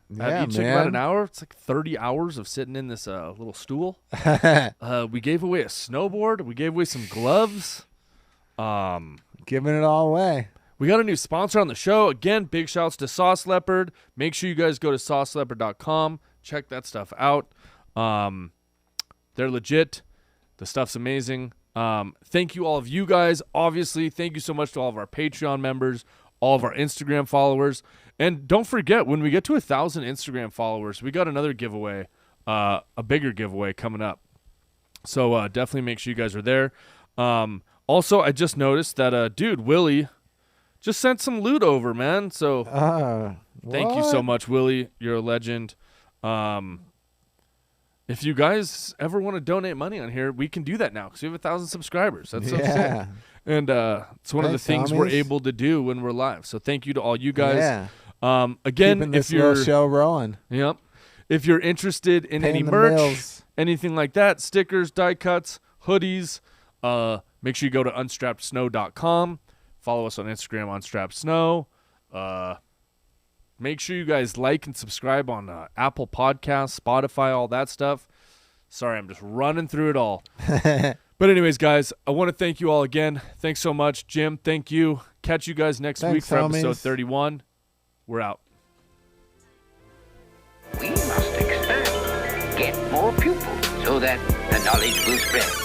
Yeah, each took about an hour. It's like 30 hours of sitting in this little stool. We gave away a snowboard. We gave away some gloves. Giving it all away. We got a new sponsor on the show. Again, big shouts to Sauce Leopard. Make sure you guys go to sauceleopard.com. Check that stuff out. They're legit. The stuff's amazing. Thank you all of you guys. Obviously, thank you so much to all of our Patreon members, all of our Instagram followers. And don't forget, when we get to 1,000 Instagram followers, we got another giveaway, a bigger giveaway coming up. So definitely make sure you guys are there. Also, I just noticed that, dude, Willie just sent some loot over, man. So thank you so much, Willie. You're a legend. If you guys ever want to donate money on here, we can do that now because we have 1,000 subscribers. That's so sick. And it's one of the things we're able to do when we're live. So thank you to all you guys. Yeah. Again, Keeping if this you're little show rolling. Yep. If you're interested in any Paying the merch, bills. anything like that, stickers, die cuts, hoodies, make sure you go to unstrappedsnow.com. Follow us on Instagram, unstrappedsnow. Make sure you guys like and subscribe on Apple Podcasts, Spotify, all that stuff. Sorry, I'm just running through it all. But anyways, guys, I want to thank you all again. Thanks so much. Jim, thank you. Catch you guys next week for episode 31. We're out. We must expand, get more pupils so that the knowledge will spread.